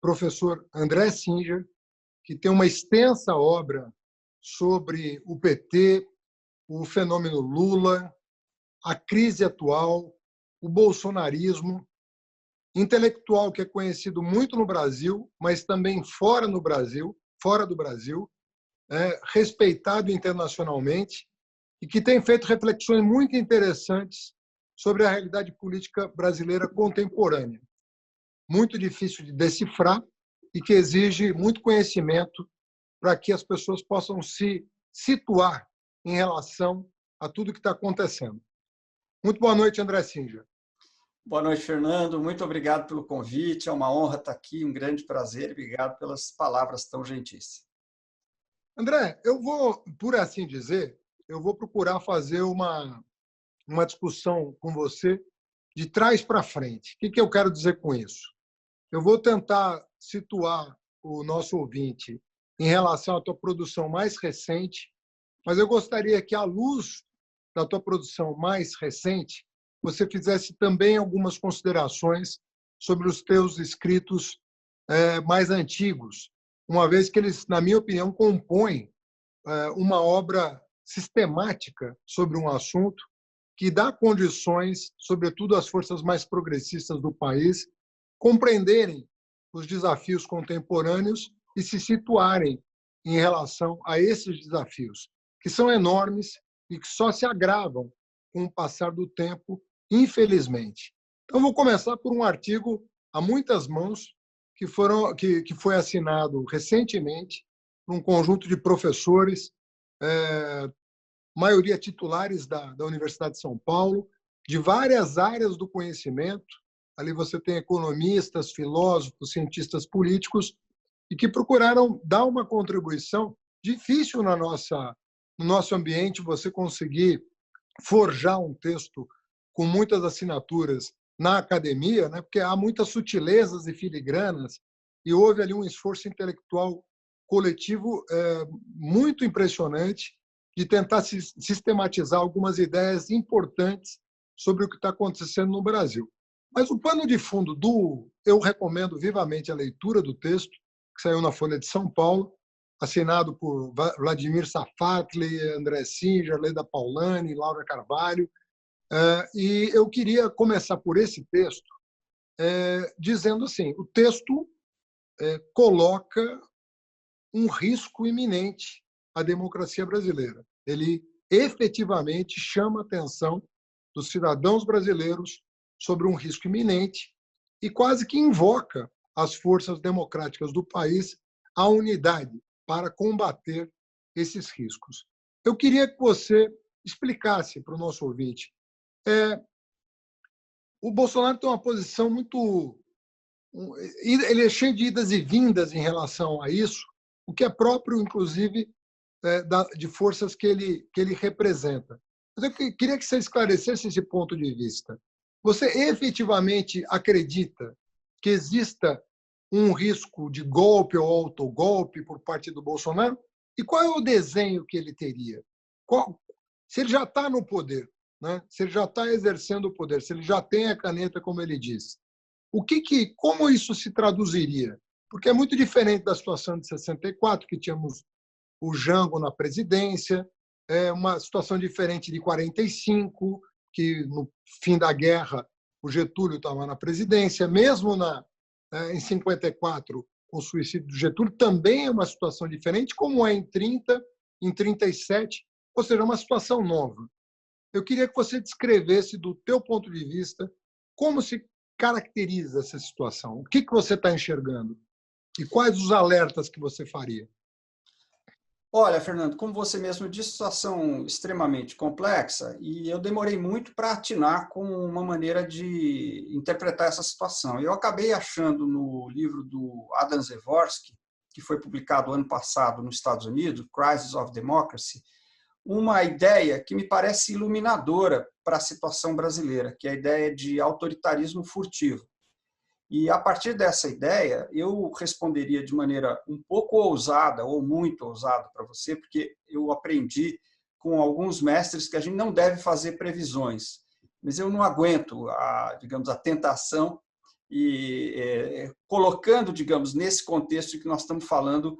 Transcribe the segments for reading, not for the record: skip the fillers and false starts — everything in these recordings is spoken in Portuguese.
professor André Singer, que tem uma extensa obra sobre o PT, o fenômeno Lula, a crise atual, o bolsonarismo, intelectual que é conhecido muito no Brasil, mas também fora do Brasil, respeitado internacionalmente e que tem feito reflexões muito interessantes sobre a realidade política brasileira contemporânea. Muito difícil de decifrar e que exige muito conhecimento para que as pessoas possam se situar em relação a tudo que está acontecendo. Muito boa noite, André Singer. Boa noite, Fernando. Muito obrigado pelo convite. É uma honra estar aqui, um grande prazer. Obrigado pelas palavras tão gentis. André, eu vou, por assim dizer, eu vou procurar fazer uma discussão com você de trás para frente. O que eu quero dizer com isso? Eu vou tentar situar o nosso ouvinte em relação à tua produção mais recente, mas eu gostaria que, à luz da tua produção mais recente, você fizesse também algumas considerações sobre os teus escritos mais antigos, uma vez que eles, na minha opinião, compõem uma obra sistemática sobre um assunto que dá condições, sobretudo às forças mais progressistas do país, compreenderem os desafios contemporâneos e se situarem em relação a esses desafios, que são enormes e que só se agravam com o passar do tempo, infelizmente. Então, vou começar por um artigo a muitas mãos que foi assinado recentemente por um conjunto de professores, maioria titulares da Universidade de São Paulo, de várias áreas do conhecimento. Ali você tem economistas, filósofos, cientistas políticos, e que procuraram dar uma contribuição. Difícil no nosso ambiente você conseguir forjar um texto com muitas assinaturas na academia, né? Porque há muitas sutilezas e filigranas, e houve ali um esforço intelectual coletivo muito impressionante de tentar sistematizar algumas ideias importantes sobre o que está acontecendo no Brasil. Mas o pano de fundo eu recomendo vivamente a leitura do texto, que saiu na Folha de São Paulo, assinado por Vladimir Safatli, André Singer, Leda Paulani, Laura Carvalho. E eu queria começar por esse texto dizendo assim, o texto coloca um risco iminente à democracia brasileira. Ele efetivamente chama a atenção dos cidadãos brasileiros sobre um risco iminente e quase que invoca as forças democráticas do país à unidade para combater esses riscos. Eu queria que você explicasse para o nosso ouvinte. O Bolsonaro tem uma posição muito... Ele é cheio de idas e vindas em relação a isso, o que é próprio, inclusive, de forças que ele representa. Mas eu queria que você esclarecesse esse ponto de vista. Você efetivamente acredita que exista um risco de golpe ou autogolpe por parte do Bolsonaro? E qual é o desenho que ele teria? Se ele já está no poder, né? Se ele já está exercendo o poder, se ele já tem a caneta, como ele diz, como isso se traduziria? Porque é muito diferente da situação de 64, que tínhamos o Jango na presidência, uma situação diferente de 45, que no fim da guerra o Getúlio estava na presidência, mesmo em 54, com o suicídio do Getúlio, também é uma situação diferente, como é em 30, em 37, ou seja, uma situação nova. Eu queria que você descrevesse, do teu ponto de vista, como se caracteriza essa situação. O que você está enxergando? E quais os alertas que você faria? Olha, Fernando, como você mesmo disse, situação extremamente complexa e eu demorei muito para atinar com uma maneira de interpretar essa situação. Eu acabei achando no livro do Adam Przeworski, que foi publicado ano passado nos Estados Unidos, Crisis of Democracy, uma ideia que me parece iluminadora para a situação brasileira, que é a ideia de autoritarismo furtivo. E, a partir dessa ideia, eu responderia de maneira um pouco ousada, ou muito ousada para você, porque eu aprendi com alguns mestres que a gente não deve fazer previsões. Mas eu não aguento digamos, a tentação colocando, digamos, nesse contexto que nós estamos falando,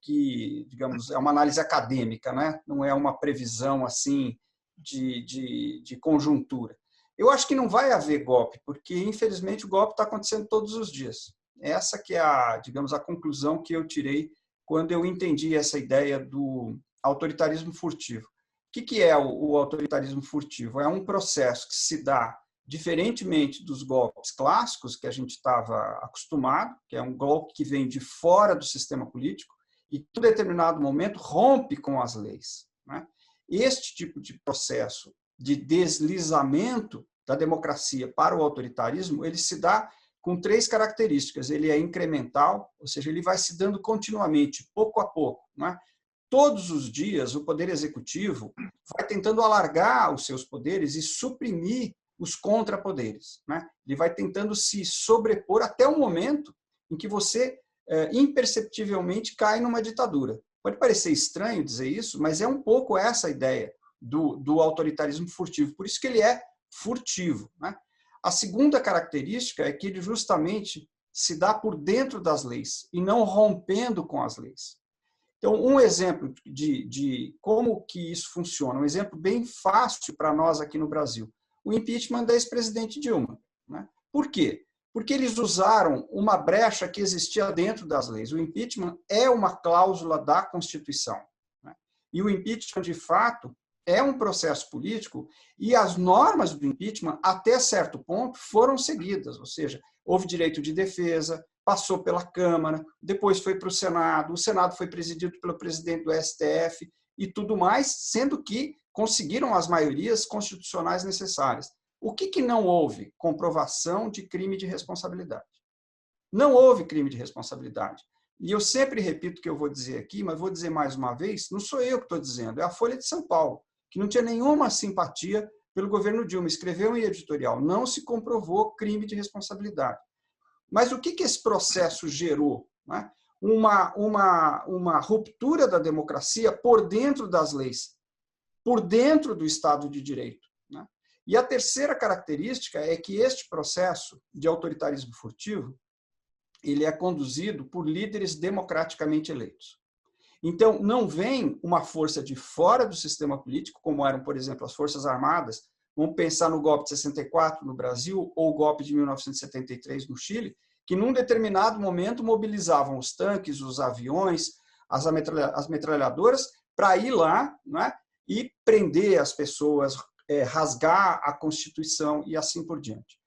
que, digamos, é uma análise acadêmica, né? Não é uma previsão assim de conjuntura. Eu acho que não vai haver golpe, porque, infelizmente, o golpe está acontecendo todos os dias. Essa que é digamos, a conclusão que eu tirei quando eu entendi essa ideia do autoritarismo furtivo. O que é o autoritarismo furtivo? É um processo que se dá diferentemente dos golpes clássicos que a gente estava acostumado, que é um golpe que vem de fora do sistema político e, em um determinado momento, rompe com as leis, né? Este tipo de processo de deslizamento da democracia para o autoritarismo, ele se dá com 3 características. Ele é incremental, ou seja, ele vai se dando continuamente, pouco a pouco, né? Todos os dias, o Poder Executivo vai tentando alargar os seus poderes e suprimir os contrapoderes, né? Ele vai tentando se sobrepor até o momento em que você imperceptivelmente cai numa ditadura. Pode parecer estranho dizer isso, mas é um pouco essa a ideia do autoritarismo furtivo. Por isso que ele é furtivo, né? A segunda característica é que ele justamente se dá por dentro das leis e não rompendo com as leis. Então, um exemplo de como que isso funciona, um exemplo bem fácil para nós aqui no Brasil, o impeachment da ex-presidente Dilma, né? Por quê? Porque eles usaram uma brecha que existia dentro das leis. O impeachment é uma cláusula da Constituição, né? E o impeachment, de fato, é um processo político e as normas do impeachment, até certo ponto, foram seguidas, ou seja, houve direito de defesa, passou pela Câmara, depois foi para o Senado foi presidido pelo presidente do STF e tudo mais, sendo que conseguiram as maiorias constitucionais necessárias. O que não houve? Comprovação de crime de responsabilidade. Não houve crime de responsabilidade. E eu sempre repito o que eu vou dizer aqui, mas vou dizer mais uma vez, não sou eu que estou dizendo, é a Folha de São Paulo, que não tinha nenhuma simpatia pelo governo Dilma, escreveu em editorial, não se comprovou crime de responsabilidade. Mas o que esse processo gerou? Né? Uma ruptura da democracia por dentro das leis, por dentro do Estado de Direito, né? E a terceira característica é que este processo de autoritarismo furtivo ele é conduzido por líderes democraticamente eleitos. Então, não vem uma força de fora do sistema político, como eram, por exemplo, as Forças Armadas. Vamos pensar no golpe de 64 no Brasil ou o golpe de 1973 no Chile, que num determinado momento mobilizavam os tanques, os aviões, as metralhadoras para ir lá, né, e prender as pessoas, rasgar a Constituição e assim por diante.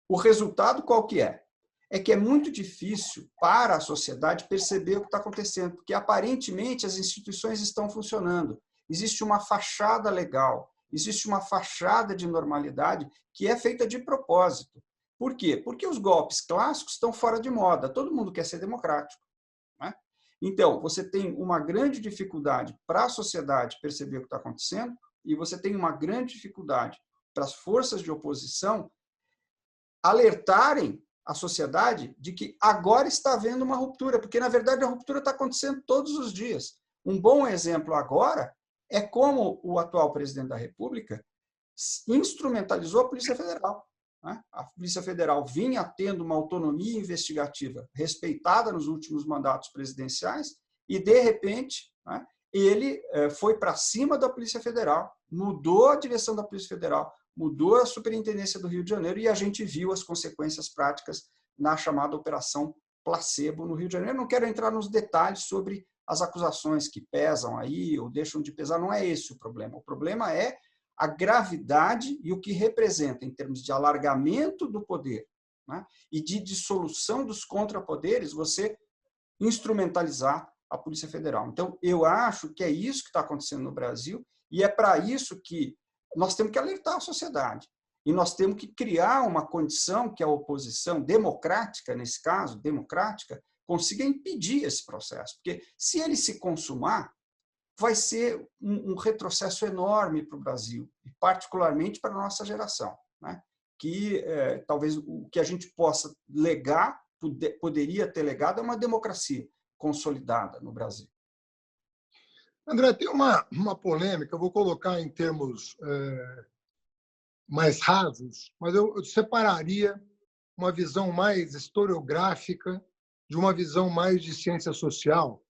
O resultado qual que é? É que é muito difícil para a sociedade perceber o que está acontecendo, porque aparentemente as instituições estão funcionando. Existe uma fachada legal, existe uma fachada de normalidade que é feita de propósito. Por quê? Porque os golpes clássicos estão fora de moda, todo mundo quer ser democrático, né? Então, você tem uma grande dificuldade para a sociedade perceber o que está acontecendo e você tem uma grande dificuldade para as forças de oposição alertarem a sociedade de que agora está havendo uma ruptura, porque, na verdade, a ruptura está acontecendo todos os dias. Um bom exemplo agora é como o atual presidente da República instrumentalizou a Polícia Federal. A Polícia Federal vinha tendo uma autonomia investigativa respeitada nos últimos mandatos presidenciais e, de repente, ele foi para cima da Polícia Federal, mudou a direção da Polícia Federal, mudou a Superintendência do Rio de Janeiro e a gente viu as consequências práticas na chamada Operação Placebo no Rio de Janeiro. Eu não quero entrar nos detalhes sobre as acusações que pesam aí ou deixam de pesar, não é esse o problema. O problema é a gravidade e o que representa em termos de alargamento do poder, né, e de dissolução dos contrapoderes, você instrumentalizar a Polícia Federal. Então, eu acho que é isso que está acontecendo no Brasil e é para isso que nós temos que alertar a sociedade. E nós temos que criar uma condição que a oposição democrática, nesse caso, democrática, consiga impedir esse processo. Porque se ele se consumar, vai ser um retrocesso enorme para o Brasil, e particularmente para a nossa geração, né? Que talvez o que a gente possa legar, poderia ter legado, é uma democracia consolidada no Brasil. André, tem uma polêmica, eu vou colocar em termos mais rasos, mas eu separaria uma visão mais historiográfica, de uma visão mais de ciência social.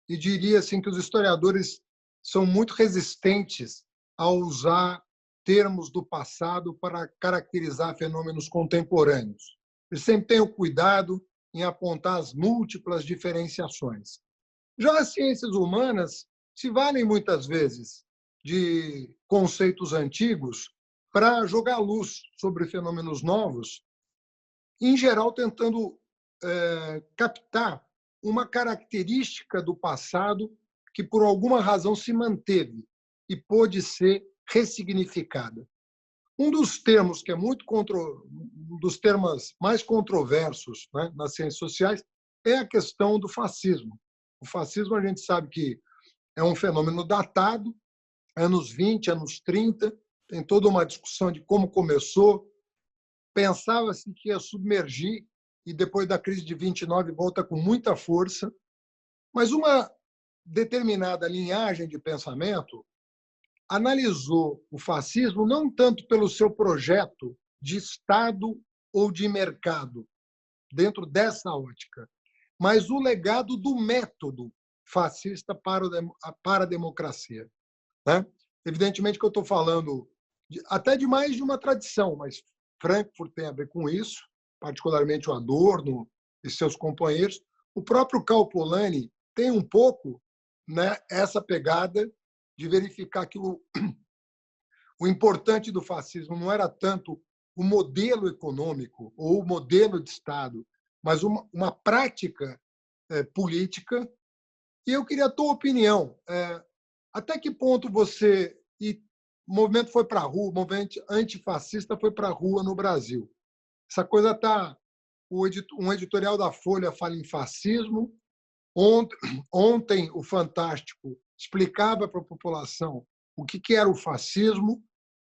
E diria assim que os historiadores são muito resistentes a usar termos do passado para caracterizar fenômenos contemporâneos. Eles sempre têm o cuidado em apontar as múltiplas diferenciações. Já as ciências humanas se valem muitas vezes de conceitos antigos para jogar luz sobre fenômenos novos, em geral tentando captar uma característica do passado que, por alguma razão, se manteve e pôde ser ressignificada. Um dos termos que é um dos termos mais controversos, né, nas ciências sociais é a questão do fascismo. O fascismo, a gente sabe que é um fenômeno datado, anos 20, anos 30, tem toda uma discussão de como começou. Pensava-se que ia submergir e depois da crise de 29 volta com muita força, mas uma determinada linhagem de pensamento analisou o fascismo não tanto pelo seu projeto de Estado ou de mercado, dentro dessa ótica, mas o legado do método fascista para a democracia. Né? Evidentemente que eu estou falando até de mais de uma tradição, mas Frankfurt tem a ver com isso, particularmente o Adorno e seus companheiros. O próprio Karl Polanyi tem um pouco, né, essa pegada de verificar que o importante do fascismo não era tanto o modelo econômico ou o modelo de Estado, mas uma prática política. E eu queria a tua opinião. Até que ponto você... E o movimento foi para a rua, o movimento antifascista foi para a rua no Brasil. Essa coisa está... Um editorial da Folha fala em fascismo. Ontem, o Fantástico explicava para a população o que era o fascismo.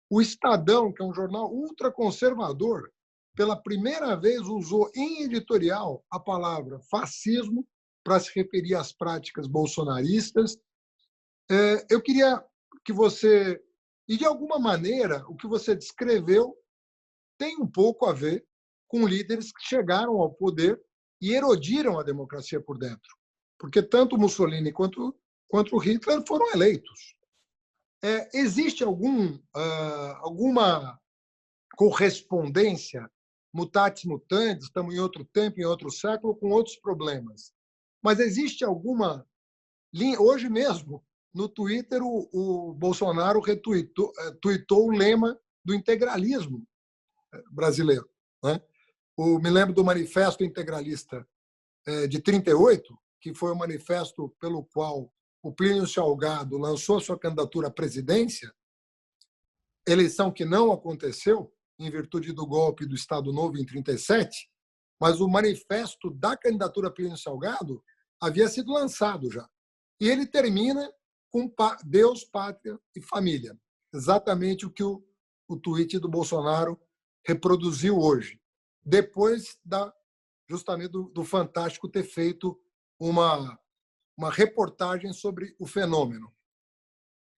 O Estadão, que é um jornal ultraconservador, pela primeira vez usou em editorial a palavra fascismo para se referir às práticas bolsonaristas. Eu queria que você... E, de alguma maneira, o que você descreveu tem um pouco a ver com líderes que chegaram ao poder e erodiram a democracia por dentro. Porque tanto Mussolini quanto Hitler foram eleitos. Existe alguma correspondência, mutatis mutandis, estamos em outro tempo, em outro século, com outros problemas. Mas existe alguma linha... Hoje mesmo, no Twitter, o Bolsonaro tweetou o lema do integralismo brasileiro. Né? Me lembro do Manifesto Integralista de 1938, que foi o manifesto pelo qual o Plínio Salgado lançou sua candidatura à presidência, eleição que não aconteceu, em virtude do golpe do Estado Novo em 1937, mas o manifesto da candidatura a Plínio Salgado havia sido lançado já. E ele termina com Deus, pátria e família. Exatamente o que o tweet do Bolsonaro reproduziu hoje, depois justamente do Fantástico ter feito uma reportagem sobre o fenômeno. O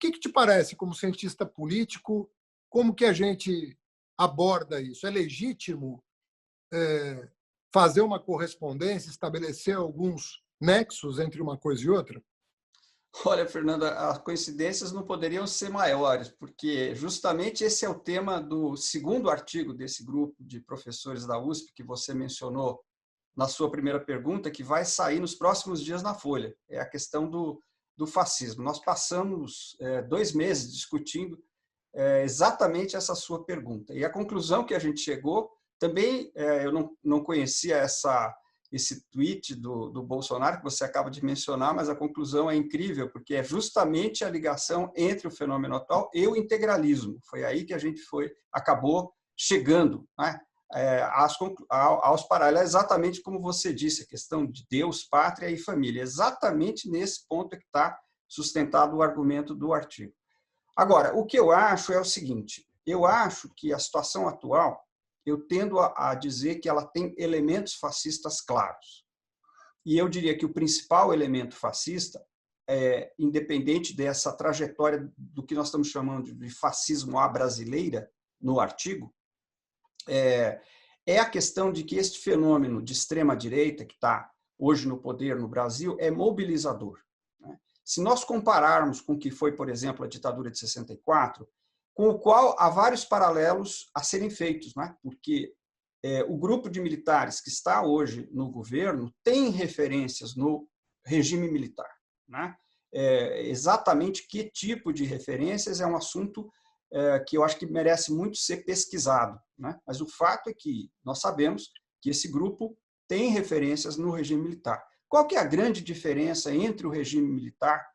que te parece, como cientista político, como que a gente aborda isso? É legítimo fazer uma correspondência, estabelecer alguns nexos entre uma coisa e outra? Olha, Fernanda, as coincidências não poderiam ser maiores, porque justamente esse é o tema do segundo artigo desse grupo de professores da USP que você mencionou na sua primeira pergunta, que vai sair nos próximos dias na Folha. É a questão do fascismo. Nós passamos 2 meses discutindo exatamente essa sua pergunta. E a conclusão que a gente chegou, também eu não conhecia esse tweet do Bolsonaro, que você acaba de mencionar, mas a conclusão é incrível, porque é justamente a ligação entre o fenômeno atual e o integralismo. Foi aí que a gente acabou chegando, né, aos paralelos, exatamente como você disse, a questão de Deus, pátria e família. Exatamente nesse ponto é que está sustentado o argumento do artigo. Agora, o que eu acho é o seguinte, eu acho que a situação atual, eu tendo a dizer que ela tem elementos fascistas claros. E eu diria que o principal elemento fascista, independente dessa trajetória do que nós estamos chamando de fascismo à brasileira, no artigo, é a questão de que este fenômeno de extrema-direita, que está hoje no poder no Brasil, é mobilizador. Se nós compararmos com o que foi, por exemplo, a ditadura de 64, com o qual há vários paralelos a serem feitos, né? Porque o grupo de militares que está hoje no governo tem referências no regime militar, né? Exatamente que tipo de referências é um assunto que eu acho que merece muito ser pesquisado, né? Mas o fato é que nós sabemos que esse grupo tem referências no regime militar. Qual que é a grande diferença entre o regime militar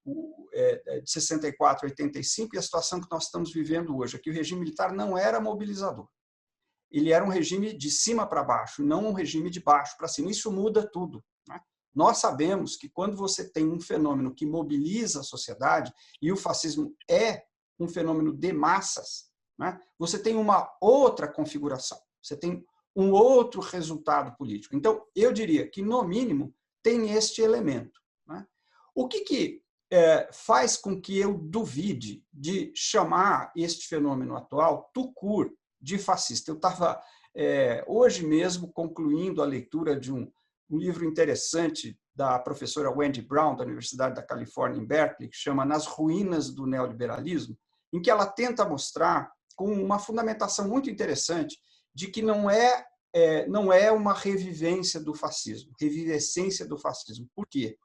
de 64 a 85 e a situação que nós estamos vivendo hoje? É que o regime militar não era mobilizador. Ele era um regime de cima para baixo, não um regime de baixo para cima. Isso muda tudo, né? Nós sabemos que quando você tem um fenômeno que mobiliza a sociedade, e o fascismo é um fenômeno de massas, né? Você tem uma outra configuração, você tem um outro resultado político. Então, eu diria que, no mínimo, tem este elemento, né? O que faz com que eu duvide de chamar este fenômeno atual, tout court, de fascista? Eu estava, hoje mesmo, concluindo a leitura de um livro interessante da professora Wendy Brown, da Universidade da Califórnia, em Berkeley, que chama Nas Ruínas do Neoliberalismo, em que ela tenta mostrar, com uma fundamentação muito interessante, de que não é uma revivência do fascismo, revivescência do fascismo. Por quê?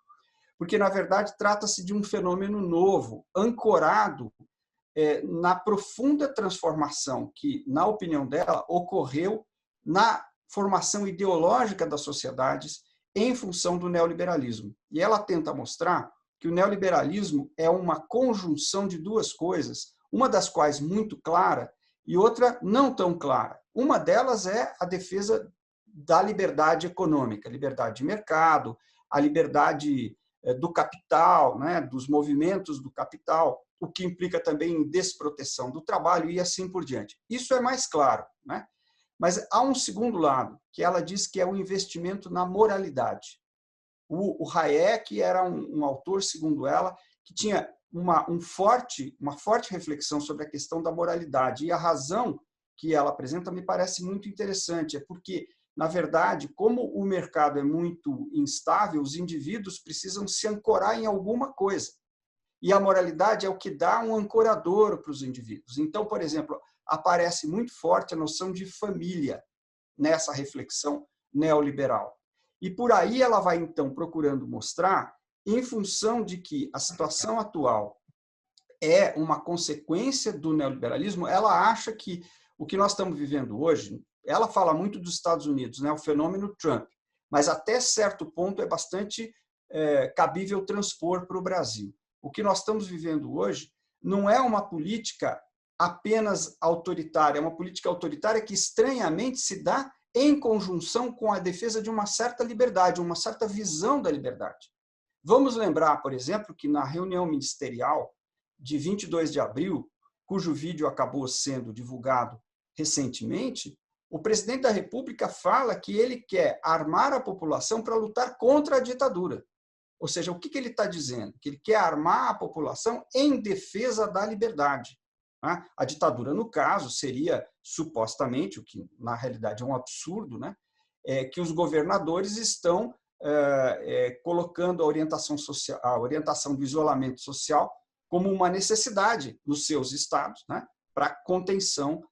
Porque, na verdade, trata-se de um fenômeno novo, ancorado na profunda transformação que, na opinião dela, ocorreu na formação ideológica das sociedades em função do neoliberalismo. E ela tenta mostrar que o neoliberalismo é uma conjunção de duas coisas, uma das quais muito clara e outra não tão clara. Uma delas é a defesa da liberdade econômica, a liberdade de mercado, a liberdade do capital, né, dos movimentos do capital, o que implica também em desproteção do trabalho e assim por diante. Isso é mais claro, né? Mas há um segundo lado, que ela diz que é o investimento na moralidade. O Hayek era um autor, segundo ela, que tinha uma forte reflexão sobre a questão da moralidade. E a razão que ela apresenta me parece muito interessante, é porque, na verdade, como o mercado é muito instável, os indivíduos precisam se ancorar em alguma coisa. E a moralidade é o que dá um ancorador para os indivíduos. Então, por exemplo, aparece muito forte a noção de família nessa reflexão neoliberal. E por aí ela vai, então, procurando mostrar, em função de que a situação atual é uma consequência do neoliberalismo, ela acha que o que nós estamos vivendo hoje, ela fala muito dos Estados Unidos, né, o fenômeno Trump, mas até certo ponto é bastante cabível transpor para o Brasil. O que nós estamos vivendo hoje não é uma política apenas autoritária, é uma política autoritária que estranhamente se dá em conjunção com a defesa de uma certa liberdade, uma certa visão da liberdade. Vamos lembrar, por exemplo, que na reunião ministerial de 22 de abril, cujo vídeo acabou sendo divulgado recentemente, o presidente da República fala que ele quer armar a população para lutar contra a ditadura. Ou seja, o que ele está dizendo? Que ele quer armar a população em defesa da liberdade. A ditadura, no caso, seria supostamente, o que na realidade é um absurdo, né? Que os governadores estão colocando a orientação social, a orientação do isolamento social como uma necessidade nos seus estados, né? Para contenção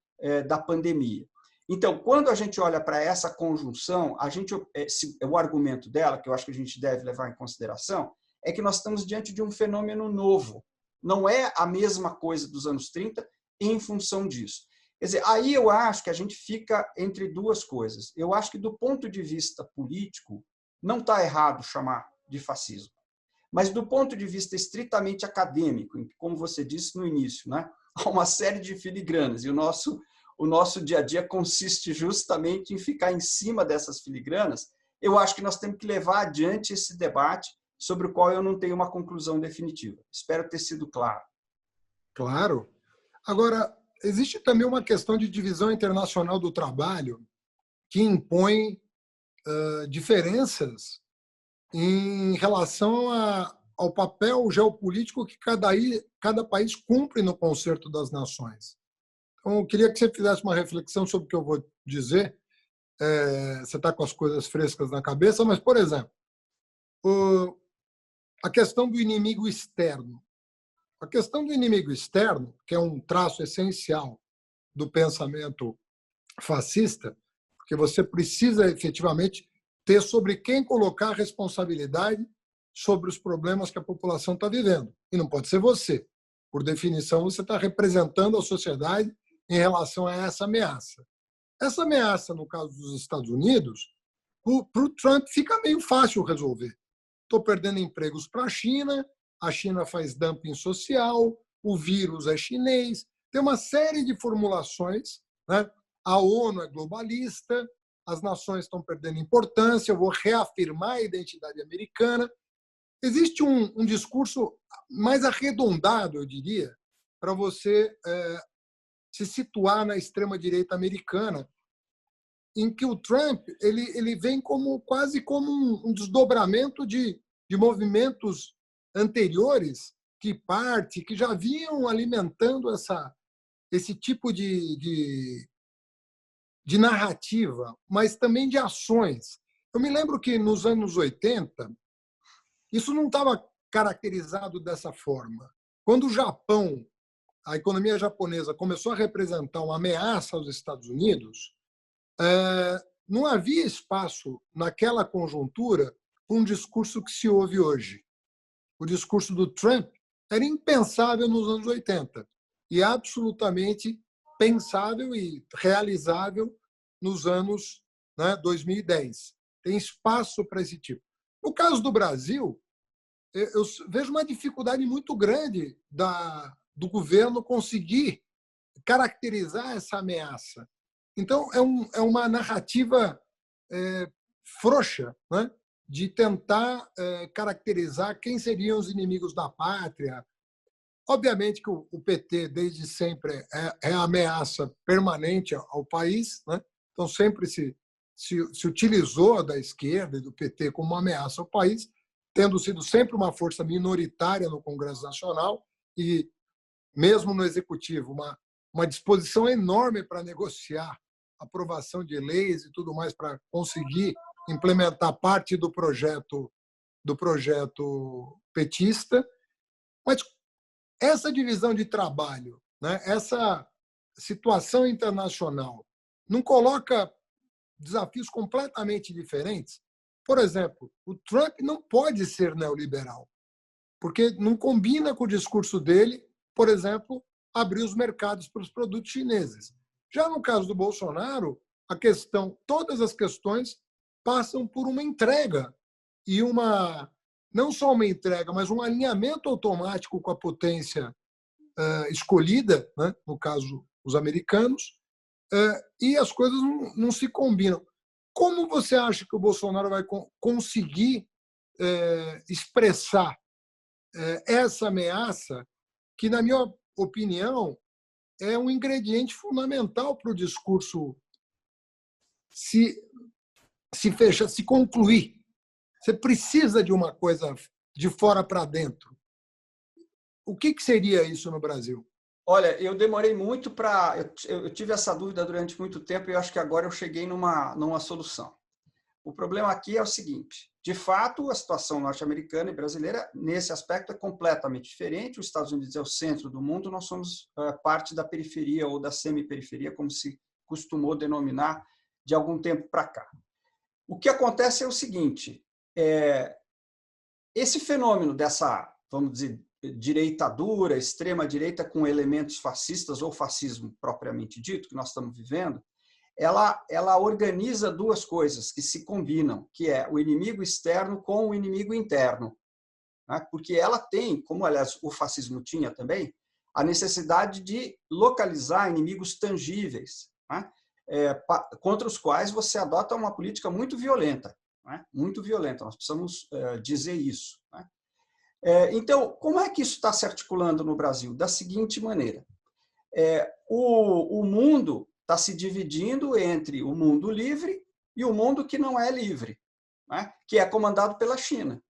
da pandemia. Então, quando a gente olha para essa conjunção, o argumento dela, que eu acho que a gente deve levar em consideração, é que nós estamos diante de um fenômeno novo. Não é a mesma coisa dos anos 30 em função disso. Quer dizer, aí eu acho que a gente fica entre duas coisas. Eu acho que, do ponto de vista político, não está errado chamar de fascismo. Mas, do ponto de vista estritamente acadêmico, como você disse no início, né, há uma série de filigranas, e o nosso dia a dia consiste justamente em ficar em cima dessas filigranas. Eu acho que nós temos que levar adiante esse debate, sobre o qual eu não tenho uma conclusão definitiva. Espero ter sido claro. Claro. Agora, existe também uma questão de divisão internacional do trabalho que impõe diferenças em relação ao papel geopolítico que cada país cumpre no concerto das nações. Então, eu queria que você fizesse uma reflexão sobre o que eu vou dizer. você está com as coisas frescas na cabeça, mas, por exemplo, a questão do inimigo externo. A questão do inimigo externo, que é um traço essencial do pensamento fascista, porque você precisa efetivamente ter sobre quem colocar a responsabilidade sobre os problemas que a população está vivendo. E não pode ser você. Por definição, você está representando a sociedade em relação a essa ameaça. Essa ameaça, no caso dos Estados Unidos, para o Trump fica meio fácil resolver. Estou perdendo empregos para a China faz dumping social, o vírus é chinês, tem uma série de formulações, né? A ONU é globalista, as nações estão perdendo importância, eu vou reafirmar a identidade americana. Existe um discurso mais arredondado, eu diria, para você se situar na extrema-direita americana, em que o Trump ele vem quase como um desdobramento de movimentos anteriores que já vinham alimentando esse tipo de narrativa, mas também de ações. Eu me lembro que nos anos 80, isso não estava caracterizado dessa forma. Quando o Japão, a economia japonesa, começou a representar uma ameaça aos Estados Unidos, não havia espaço naquela conjuntura para um discurso que se ouve hoje. O discurso do Trump era impensável nos anos 80 e absolutamente pensável e realizável nos anos 2010. Tem espaço para esse tipo. No caso do Brasil, eu vejo uma dificuldade muito grande do governo conseguir caracterizar essa ameaça. Então, é uma narrativa frouxa, né? De tentar caracterizar quem seriam os inimigos da pátria. Obviamente que o PT, desde sempre, é a ameaça permanente ao país, né? Então, sempre se utilizou da esquerda e do PT como uma ameaça ao país, tendo sido sempre uma força minoritária no Congresso Nacional e, mesmo no Executivo, uma disposição enorme para negociar aprovação de leis e tudo mais para conseguir implementar parte do projeto petista. Mas essa divisão de trabalho, né, essa situação internacional, não coloca desafios completamente diferentes? Por exemplo, o Trump não pode ser neoliberal, porque não combina com o discurso dele, por exemplo, abrir os mercados para os produtos chineses. Já no caso do Bolsonaro, todas as questões passam por uma entrega e não só uma entrega, mas um alinhamento automático com a potência escolhida, né? No caso, os americanos, e as coisas não se combinam. Como você acha que o Bolsonaro vai conseguir expressar essa ameaça, que, na minha opinião, é um ingrediente fundamental para o discurso se fechar, se concluir? Você precisa de uma coisa de fora para dentro. O que seria isso no Brasil? Olha, eu demorei muito para... Eu tive essa dúvida durante muito tempo e eu acho que agora eu cheguei numa solução. O problema aqui é o seguinte: de fato, a situação norte-americana e brasileira, nesse aspecto, é completamente diferente. Os Estados Unidos é o centro do mundo, nós somos parte da periferia ou da semi-periferia, como se costumou denominar de algum tempo para cá. O que acontece é o seguinte: esse fenômeno dessa, vamos dizer, direita dura, extrema-direita com elementos fascistas ou fascismo propriamente dito, que nós estamos vivendo, ela organiza duas coisas que se combinam, que é o inimigo externo com o inimigo interno. Né? Porque ela tem, como aliás o fascismo tinha também, a necessidade de localizar inimigos tangíveis, né? Contra os quais você adota uma política muito violenta. Né? Muito violenta, nós precisamos dizer isso. Né? Então, como é que isso está se articulando no Brasil? Da seguinte maneira: o mundo está se dividindo entre o mundo livre e o mundo que não é livre, né? Que é comandado pela China.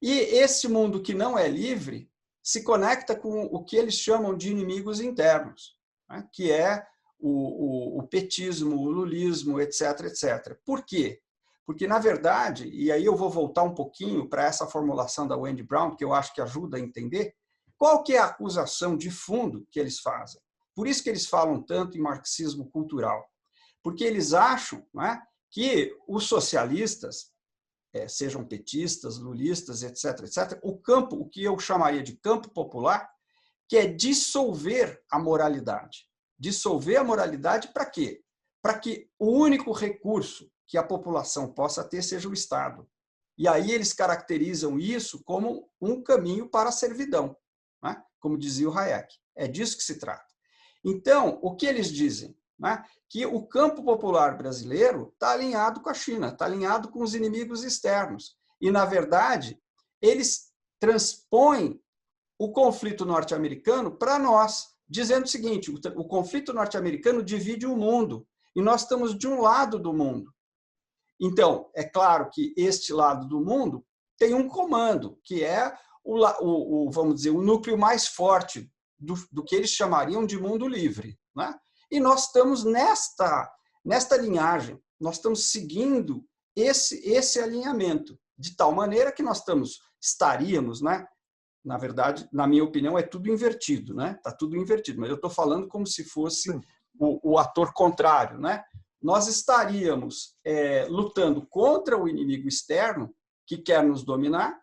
E esse mundo que não é livre se conecta com o que eles chamam de inimigos internos, né? Que é o petismo, o lulismo, etc, etc. Por quê? Porque, na verdade, e aí eu vou voltar um pouquinho para essa formulação da Wendy Brown, que eu acho que ajuda a entender, qual que é a acusação de fundo que eles fazem? Por isso que eles falam tanto em marxismo cultural. Porque eles acham, não é, que os socialistas, sejam petistas, lulistas, etc, etc, o que eu chamaria de campo popular, que é dissolver a moralidade. Dissolver a moralidade para quê? Para que o único recurso que a população possa ter seja o Estado. E aí eles caracterizam isso como um caminho para a servidão, né? Como dizia o Hayek. É disso que se trata. Então, o que eles dizem? Né? Que o campo popular brasileiro está alinhado com a China, está alinhado com os inimigos externos. E, na verdade, eles transpõem o conflito norte-americano para nós, dizendo o seguinte: o conflito norte-americano divide o mundo, e nós estamos de um lado do mundo. Então, é claro que este lado do mundo tem um comando, que é vamos dizer, o núcleo mais forte do que eles chamariam de mundo livre, né? E nós estamos nesta linhagem, nós estamos seguindo esse alinhamento, de tal maneira que nós estaríamos, né? Na verdade, na minha opinião, é tudo invertido, né? Está tudo invertido, mas eu estou falando como se fosse o ator contrário, né? Nós estaríamos lutando contra o inimigo externo que quer nos dominar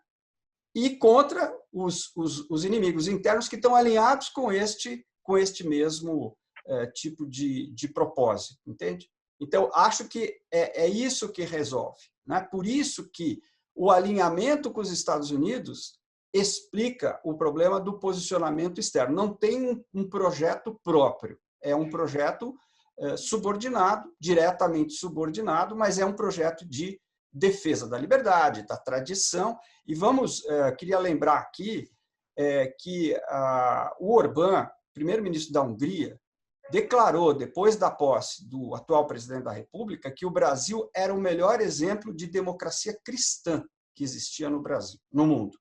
e contra os inimigos internos que estão alinhados com este mesmo tipo de propósito, entende? Então, acho que é isso que resolve, né? Por isso que o alinhamento com os Estados Unidos explica o problema do posicionamento externo. Não tem um projeto próprio, é um projeto subordinado, diretamente subordinado, mas é um projeto de defesa da liberdade, da tradição. E queria lembrar aqui que o Orbán, primeiro-ministro da Hungria, declarou, depois da posse do atual presidente da República, que o Brasil era o melhor exemplo de democracia cristã que existia no mundo,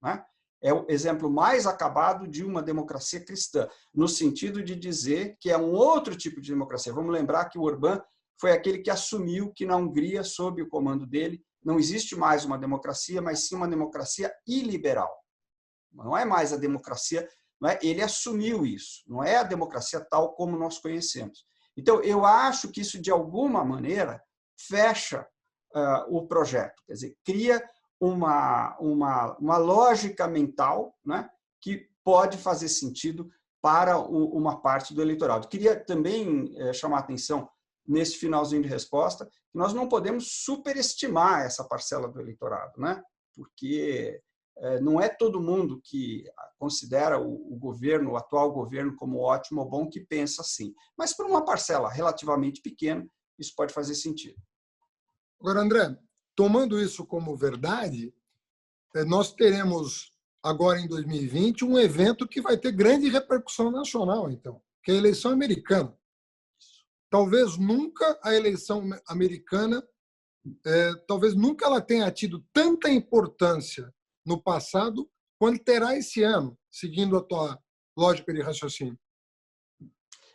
né? É o exemplo mais acabado de uma democracia cristã, no sentido de dizer que é um outro tipo de democracia. Vamos lembrar que o Orbán foi aquele que assumiu que na Hungria, sob o comando dele, não existe mais uma democracia, mas sim uma democracia iliberal. Não é mais a democracia, não é? Ele assumiu isso, não é a democracia tal como nós conhecemos. Então, eu acho que isso, de alguma maneira, fecha o projeto, quer dizer, cria uma lógica mental, né, que pode fazer sentido para uma parte do eleitorado. Queria também chamar a atenção, nesse finalzinho de resposta, que nós não podemos superestimar essa parcela do eleitorado, né? Porque não é todo mundo que considera o atual governo como ótimo ou bom, que pensa assim. Mas para uma parcela relativamente pequena, isso pode fazer sentido. Agora, André, tomando isso como verdade, nós teremos agora em 2020 um evento que vai ter grande repercussão nacional, então, que é a eleição americana. Talvez nunca a eleição americana, talvez nunca ela tenha tido tanta importância no passado quanto terá esse ano, seguindo a tua lógica de raciocínio.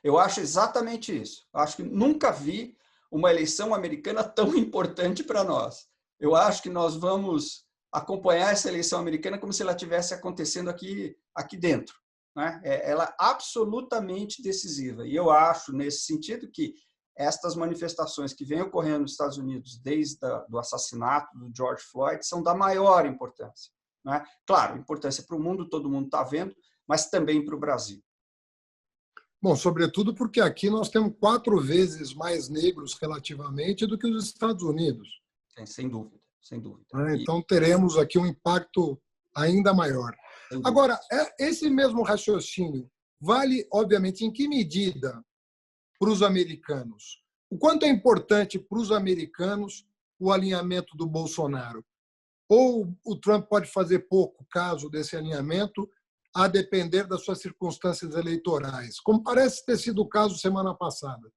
Eu acho exatamente isso. Eu acho que nunca vi uma eleição americana tão importante para nós. Eu acho que nós vamos acompanhar essa eleição americana como se ela estivesse acontecendo aqui dentro, né? Ela é absolutamente decisiva. E eu acho, nesse sentido, que estas manifestações que vêm ocorrendo nos Estados Unidos desde o assassinato do George Floyd são da maior importância, né? Claro, importância para o mundo, todo mundo está vendo, mas também para o Brasil. Bom, sobretudo porque aqui nós temos 4 vezes mais negros relativamente do que os Estados Unidos. Sem dúvida, sem dúvida. Então teremos aqui um impacto ainda maior. Agora, esse mesmo raciocínio vale, obviamente, em que medida para os americanos? O quanto é importante para os americanos o alinhamento do Bolsonaro? Ou o Trump pode fazer pouco caso desse alinhamento, a depender das suas circunstâncias eleitorais, como parece ter sido o caso semana passada?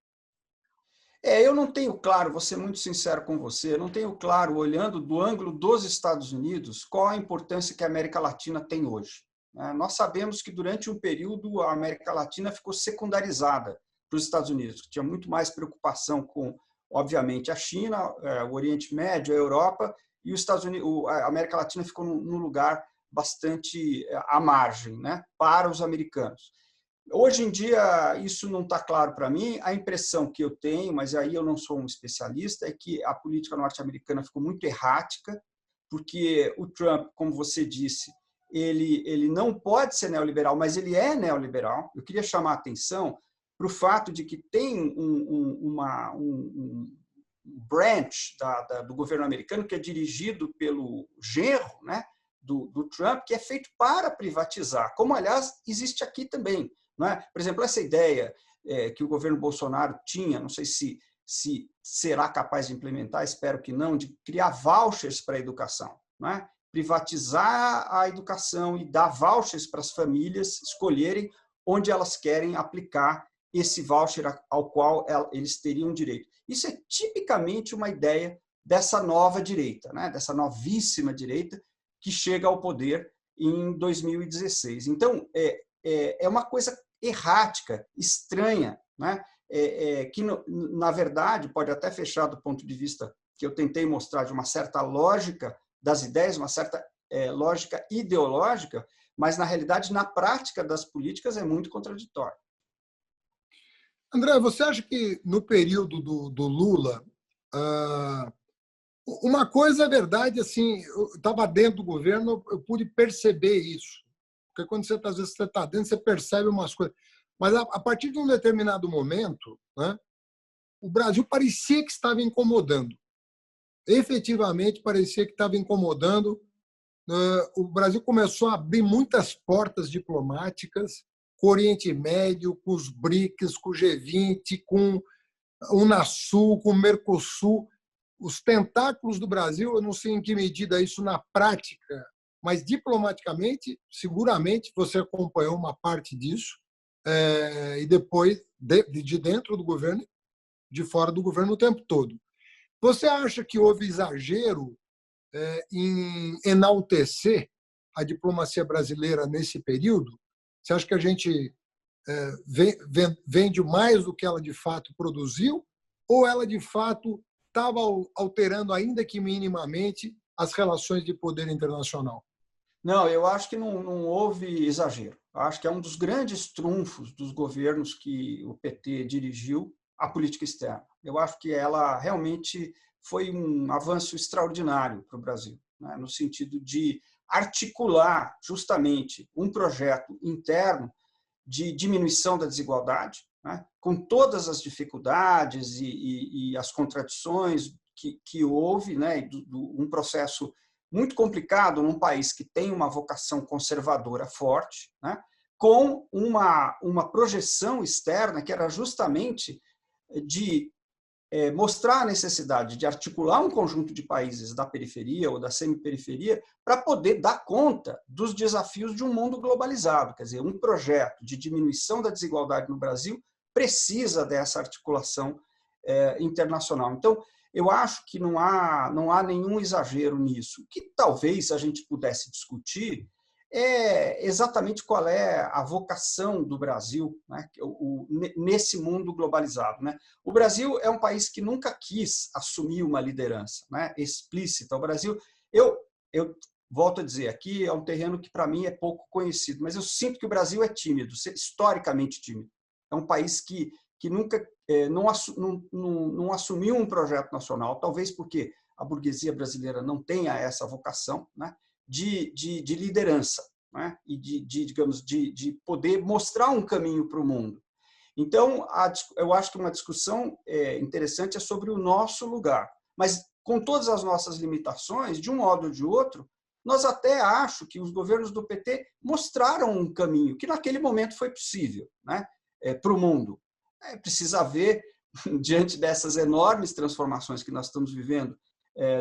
Eu não tenho claro, vou ser muito sincero com você, eu não tenho claro, olhando do ângulo dos Estados Unidos, qual a importância que a América Latina tem hoje. Nós sabemos que durante um período a América Latina ficou secundarizada para os Estados Unidos, que tinha muito mais preocupação com, obviamente, a China, o Oriente Médio, a Europa, e os Estados Unidos, a América Latina ficou num lugar bastante à margem, né, para os americanos. Hoje em dia, isso não está claro para mim. A impressão que eu tenho, mas aí eu não sou um especialista, é que a política norte-americana ficou muito errática, porque o Trump, como você disse, ele não pode ser neoliberal, mas ele é neoliberal. Eu queria chamar a atenção para o fato de que tem um branch do governo americano que é dirigido pelo genro, né, do Trump, que é feito para privatizar, como, aliás, existe aqui também. Não é? Por exemplo, essa ideia que o governo Bolsonaro tinha, não sei se será capaz de implementar, espero que não, de criar vouchers para a educação. Não é? Privatizar a educação e dar vouchers para as famílias escolherem onde elas querem aplicar esse voucher ao qual eles teriam direito. Isso é tipicamente uma ideia dessa nova direita, né? Dessa novíssima direita que chega ao poder em 2016. Então, é uma coisa errática, estranha, né? Que, na verdade, pode até fechar do ponto de vista que eu tentei mostrar de uma certa lógica das ideias, uma certa lógica ideológica, mas, na realidade, na prática das políticas é muito contraditório. André, você acha que no período do Lula, uma coisa é verdade, assim, eu estava dentro do governo, eu pude perceber isso. Porque quando às vezes você está dentro, você percebe umas coisas. Mas a partir de um determinado momento, né, o Brasil parecia que estava incomodando. Efetivamente, parecia que estava incomodando. O Brasil começou a abrir muitas portas diplomáticas com o Oriente Médio, com os BRICS, com o G20, com o Unasul, com o Mercosul. Os tentáculos do Brasil, eu não sei em que medida isso na prática, mas diplomaticamente, seguramente você acompanhou uma parte disso, e depois de dentro do governo, de fora do governo o tempo todo. Você acha que houve exagero em enaltecer a diplomacia brasileira nesse período? Você acha que a gente vende mais do que ela de fato produziu? Ou ela de fato estava alterando, ainda que minimamente, as relações de poder internacional? Não, eu acho que não houve exagero. Acho que é um dos grandes trunfos dos governos que o PT dirigiu, a política externa. Eu acho que ela realmente foi um avanço extraordinário para o Brasil, né? No sentido de articular justamente um projeto interno de diminuição da desigualdade, né? Com todas as dificuldades e as contradições que houve, né? Um processo muito complicado num país que tem uma vocação conservadora forte, né? Com uma projeção externa que era justamente de mostrar a necessidade de articular um conjunto de países da periferia ou da semiperiferia para poder dar conta dos desafios de um mundo globalizado. Quer dizer, um projeto de diminuição da desigualdade no Brasil precisa dessa articulação internacional. Então, eu acho que não há nenhum exagero nisso. O que talvez a gente pudesse discutir é exatamente qual é a vocação do Brasil, né, nesse mundo globalizado. Né? O Brasil é um país que nunca quis assumir uma liderança, né, explícita. O Brasil, eu volto a dizer, aqui é um terreno que para mim é pouco conhecido, mas eu sinto que o Brasil é tímido, historicamente tímido. É um país que nunca não assumiu um projeto nacional, talvez porque a burguesia brasileira não tenha essa vocação, né, de liderança, né, e digamos, de poder mostrar um caminho para o mundo. Então, eu acho que uma discussão interessante é sobre o nosso lugar, mas com todas as nossas limitações, de um modo ou de outro, nós até acho que os governos do PT mostraram um caminho que naquele momento foi possível, né, para o mundo. Precisa ver, diante dessas enormes transformações que nós estamos vivendo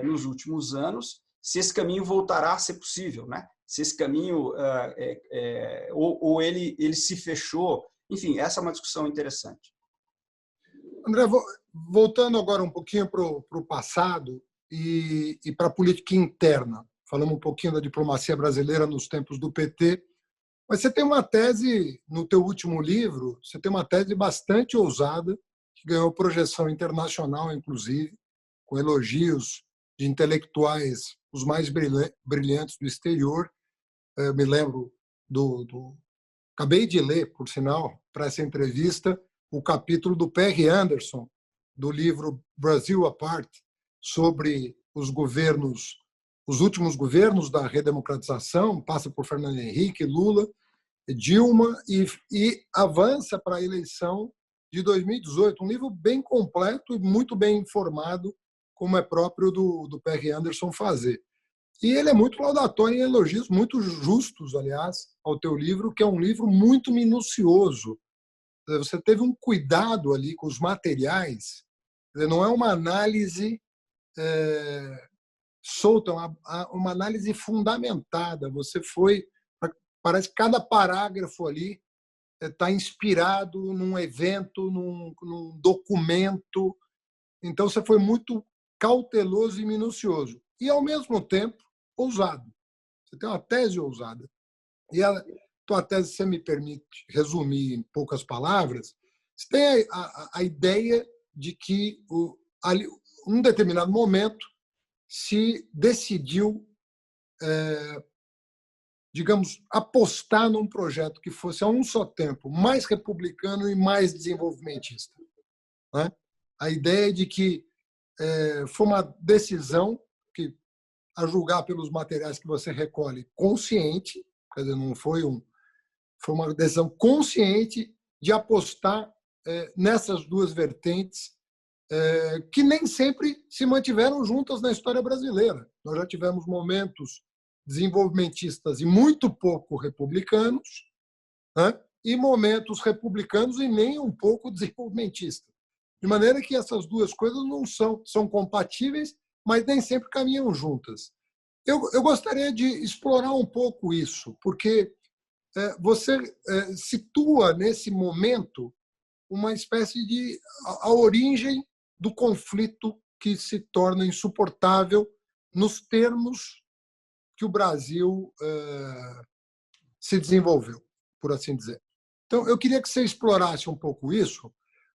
nos últimos anos, se esse caminho voltará a ser possível, né? Se esse caminho ou ele se fechou. Enfim, essa é uma discussão interessante. André, voltando agora um pouquinho para o passado e para a política interna, falamos um pouquinho da diplomacia brasileira nos tempos do PT, Mas você tem uma tese, no teu último livro, você tem uma tese bastante ousada, que ganhou projeção internacional, inclusive, com elogios de intelectuais os mais brilhantes do exterior. Eu me lembro acabei de ler, por sinal, para essa entrevista, o capítulo do P.R. Anderson, do livro Brazil Apart, sobre os últimos governos da redemocratização, passa por Fernando Henrique, Lula, Dilma e avança para a eleição de 2018. Um livro bem completo e muito bem informado, como é próprio do P.R. Anderson fazer. E ele é muito laudatório em elogios muito justos, aliás, ao teu livro, que é um livro muito minucioso. Você teve um cuidado ali com os materiais, não é uma análise solta, uma análise fundamentada. Você foi, parece que cada parágrafo ali está inspirado num evento, num documento. Então, você foi muito cauteloso e minucioso. E, ao mesmo tempo, ousado. Você tem uma tese ousada. E a tua tese, se você me permite resumir em poucas palavras, você tem a ideia de que, ali, em um determinado momento, se decidiu, digamos, apostar num projeto que fosse, a um só tempo, mais republicano e mais desenvolvimentista. Né? A ideia de que foi uma decisão que, a julgar pelos materiais que você recolhe, consciente, quer dizer, não foi foi uma decisão consciente de apostar nessas duas vertentes que nem sempre se mantiveram juntas na história brasileira. Nós já tivemos momentos desenvolvimentistas e muito pouco republicanos, né? E momentos republicanos e nem um pouco desenvolvimentistas. De maneira que essas duas coisas não são compatíveis, mas nem sempre caminham juntas. Eu gostaria de explorar um pouco isso, porque você situa nesse momento uma espécie de a origem do conflito que se torna insuportável nos termos que o Brasil se desenvolveu, por assim dizer. Então, eu queria que você explorasse um pouco isso,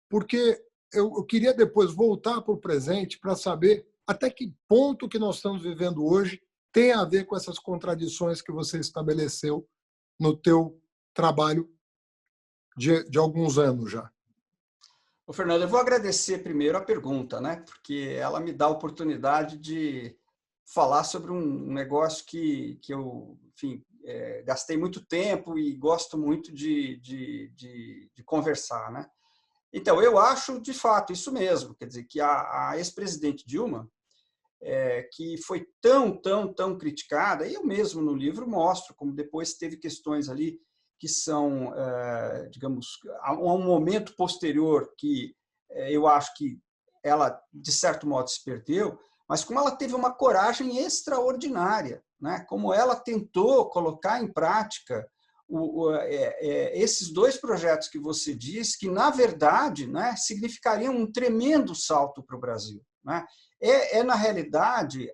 porque eu queria depois voltar para o presente para saber até que ponto que nós estamos vivendo hoje tem a ver com essas contradições que você estabeleceu no teu trabalho de alguns anos já. Ô, Fernando, eu vou agradecer primeiro a pergunta, né? Porque ela me dá a oportunidade de falar sobre um negócio que eu, enfim, gastei muito tempo e gosto muito de conversar, né? Então, eu acho, de fato, isso mesmo. Quer dizer, que a ex-presidente Dilma, que foi tão criticada, e eu mesmo no livro mostro como depois teve questões ali que são, digamos, a um momento posterior que eu acho que ela, de certo modo, se perdeu, mas como ela teve uma coragem extraordinária, né? Como ela tentou colocar em prática esses dois projetos que você diz, que, na verdade, né, significariam um tremendo salto para o Brasil. Né? Na realidade,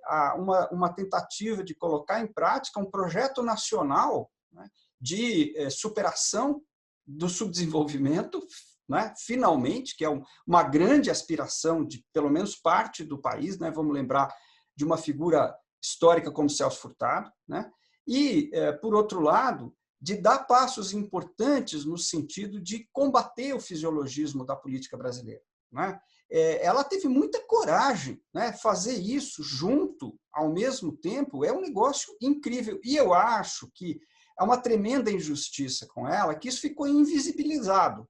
uma tentativa de colocar em prática um projeto nacional, né, de superação do subdesenvolvimento, né, finalmente, que é uma grande aspiração de, pelo menos, parte do país. Né? Vamos lembrar de uma figura histórica como Celso Furtado. Né? E, por outro lado, de dar passos importantes no sentido de combater o fisiologismo da política brasileira. Né? Ela teve muita coragem, né? Fazer isso junto, ao mesmo tempo, é um negócio incrível. E eu acho que é uma tremenda injustiça com ela que isso ficou invisibilizado.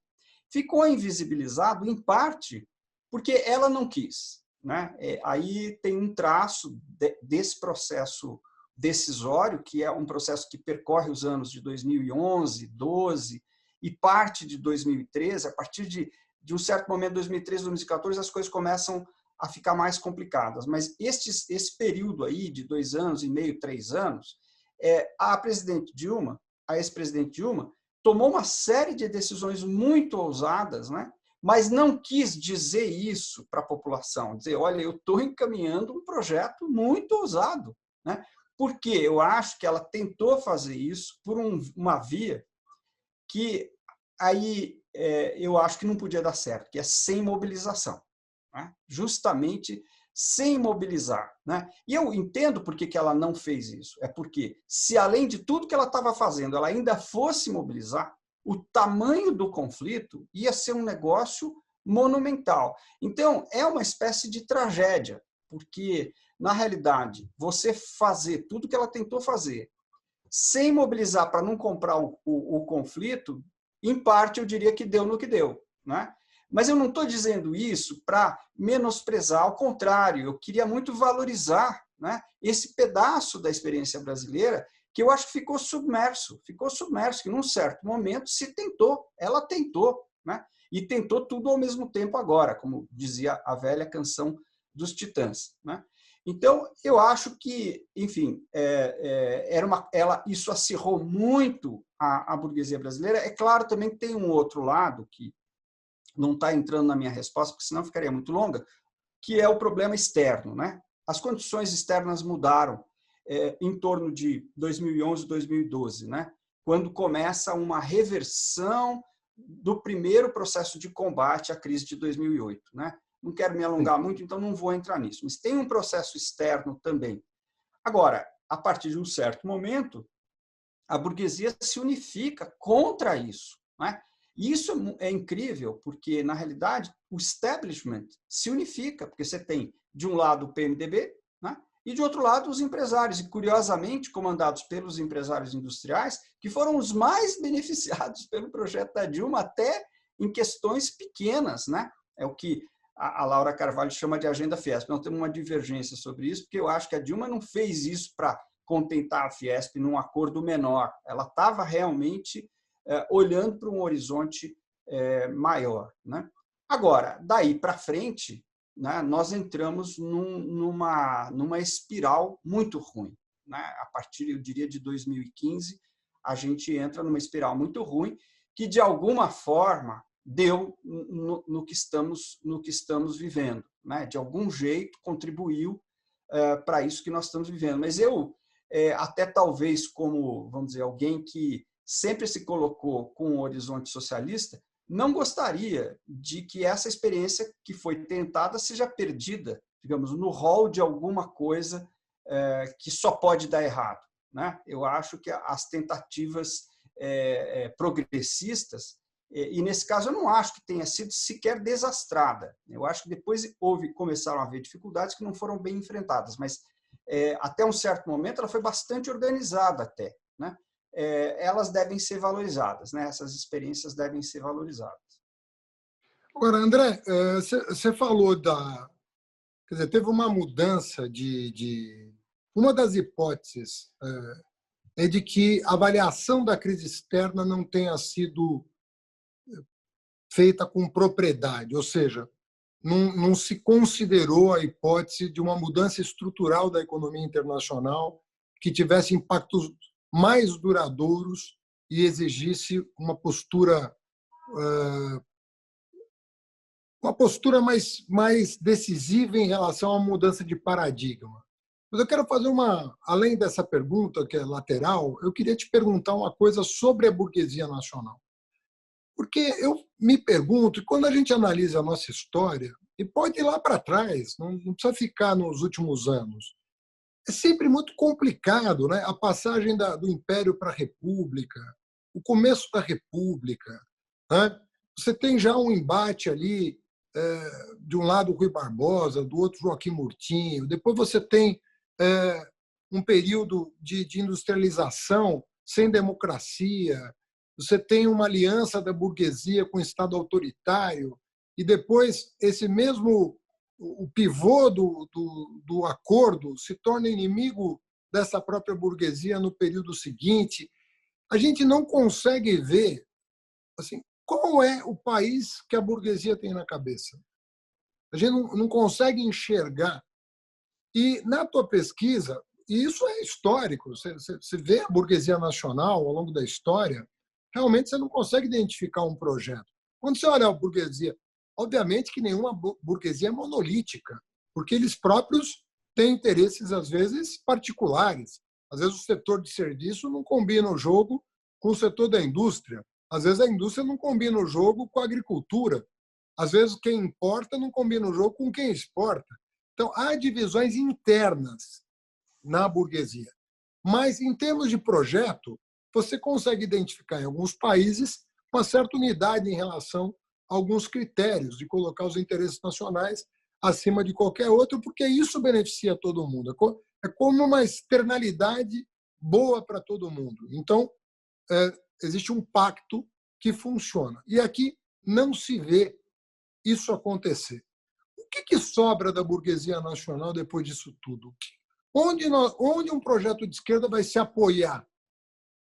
Ficou invisibilizado, em parte, porque ela não quis. Né? Aí tem um traço desse processo decisório, que é um processo que percorre os anos de 2011, 12 e parte de 2013. A partir de um certo momento, 2013, 2014, as coisas começam a ficar mais complicadas. Mas esse período aí de 2 anos e meio, 3 anos, a ex-presidente Dilma, tomou uma série de decisões muito ousadas, né? Mas não quis dizer isso para a população, dizer, olha, eu estou encaminhando um projeto muito ousado, né? Por quê? Eu acho que ela tentou fazer isso por uma via que aí eu acho que não podia dar certo, que é sem mobilização, né? Justamente sem mobilizar, né? E eu entendo por que ela não fez isso. É porque, se além de tudo que ela estava fazendo, ela ainda fosse mobilizar, o tamanho do conflito ia ser um negócio monumental. Então, é uma espécie de tragédia, porque, na realidade, você fazer tudo que ela tentou fazer sem mobilizar para não comprar o conflito, em parte, eu diria que deu no que deu, né? Mas eu não estou dizendo isso para menosprezar, ao contrário, eu queria muito valorizar, né, esse pedaço da experiência brasileira que eu acho que ficou submerso, que num certo momento se tentou, ela tentou, né? E tentou tudo ao mesmo tempo agora, como dizia a velha canção dos Titãs, né? Então, eu acho que, enfim, isso acirrou muito a burguesia brasileira. É claro também que tem um outro lado que não está entrando na minha resposta, porque senão ficaria muito longa, que é o problema externo, né? As condições externas mudaram em torno de 2011, 2012, né? Quando começa uma reversão do primeiro processo de combate à crise de 2008, né? Não quero me alongar muito, então não vou entrar nisso. Mas tem um processo externo também. Agora, a partir de um certo momento, a burguesia se unifica contra isso, né? E isso é incrível, porque, na realidade, o establishment se unifica, porque você tem, de um lado, o PMDB, né? E, de outro lado, os empresários, e, curiosamente, comandados pelos empresários industriais, que foram os mais beneficiados pelo projeto da Dilma, até em questões pequenas, né? É o que a Laura Carvalho chama de agenda Fiesp. Nós temos uma divergência sobre isso, porque eu acho que a Dilma não fez isso para contentar a Fiesp num acordo menor. Ela estava realmente olhando para um horizonte maior, né? Agora, daí para frente, né, nós entramos numa espiral muito ruim, né? A partir, eu diria, de 2015, a gente entra numa espiral muito ruim que, de alguma forma, deu no que estamos vivendo, né? De algum jeito contribuiu para isso que nós estamos vivendo. Mas eu, até talvez como, vamos dizer, alguém que sempre se colocou com um horizonte socialista, não gostaria de que essa experiência que foi tentada seja perdida, digamos, no rol de alguma coisa que só pode dar errado, né? Eu acho que as tentativas progressistas, e nesse caso eu não acho que tenha sido sequer desastrada. Eu acho que depois começaram a haver dificuldades que não foram bem enfrentadas, mas até um certo momento ela foi bastante organizada até, né? Elas devem ser valorizadas, né? Essas experiências devem ser valorizadas. Agora, André, você falou quer dizer, teve uma mudança uma das hipóteses é de que a avaliação da crise externa não tenha sido feita com propriedade, ou seja, não se considerou a hipótese de uma mudança estrutural da economia internacional que tivesse impactos mais duradouros e exigisse uma postura mais decisiva em relação à mudança de paradigma. Mas eu quero fazer além dessa pergunta, que é lateral, eu queria te perguntar uma coisa sobre a burguesia nacional. Porque eu me pergunto, quando a gente analisa a nossa história, e pode ir lá para trás, não precisa ficar nos últimos anos, é sempre muito complicado, né? A passagem do Império para a República, o começo da República, né? Você tem já um embate ali, de um lado Rui Barbosa, do outro Joaquim Murtinho, depois você tem um período de industrialização sem democracia, você tem uma aliança da burguesia com o Estado autoritário, e depois esse mesmo o pivô do acordo se torna inimigo dessa própria burguesia no período seguinte. A gente não consegue ver assim, qual é o país que a burguesia tem na cabeça. A gente não consegue enxergar. E na tua pesquisa, e isso é histórico, você vê a burguesia nacional ao longo da história, realmente você não consegue identificar um projeto. Quando você olha a burguesia, obviamente que nenhuma burguesia é monolítica, porque eles próprios têm interesses, às vezes, particulares. Às vezes o setor de serviço não combina o jogo com o setor da indústria. Às vezes a indústria não combina o jogo com a agricultura. Às vezes quem importa não combina o jogo com quem exporta. Então, há divisões internas na burguesia. Mas, em termos de projeto, você consegue identificar em alguns países uma certa unidade em relação a alguns critérios de colocar os interesses nacionais acima de qualquer outro, porque isso beneficia todo mundo. É como uma externalidade boa para todo mundo. Então, existe um pacto que funciona. E aqui não se vê isso acontecer. O que sobra da burguesia nacional depois disso tudo? Onde um projeto de esquerda vai se apoiar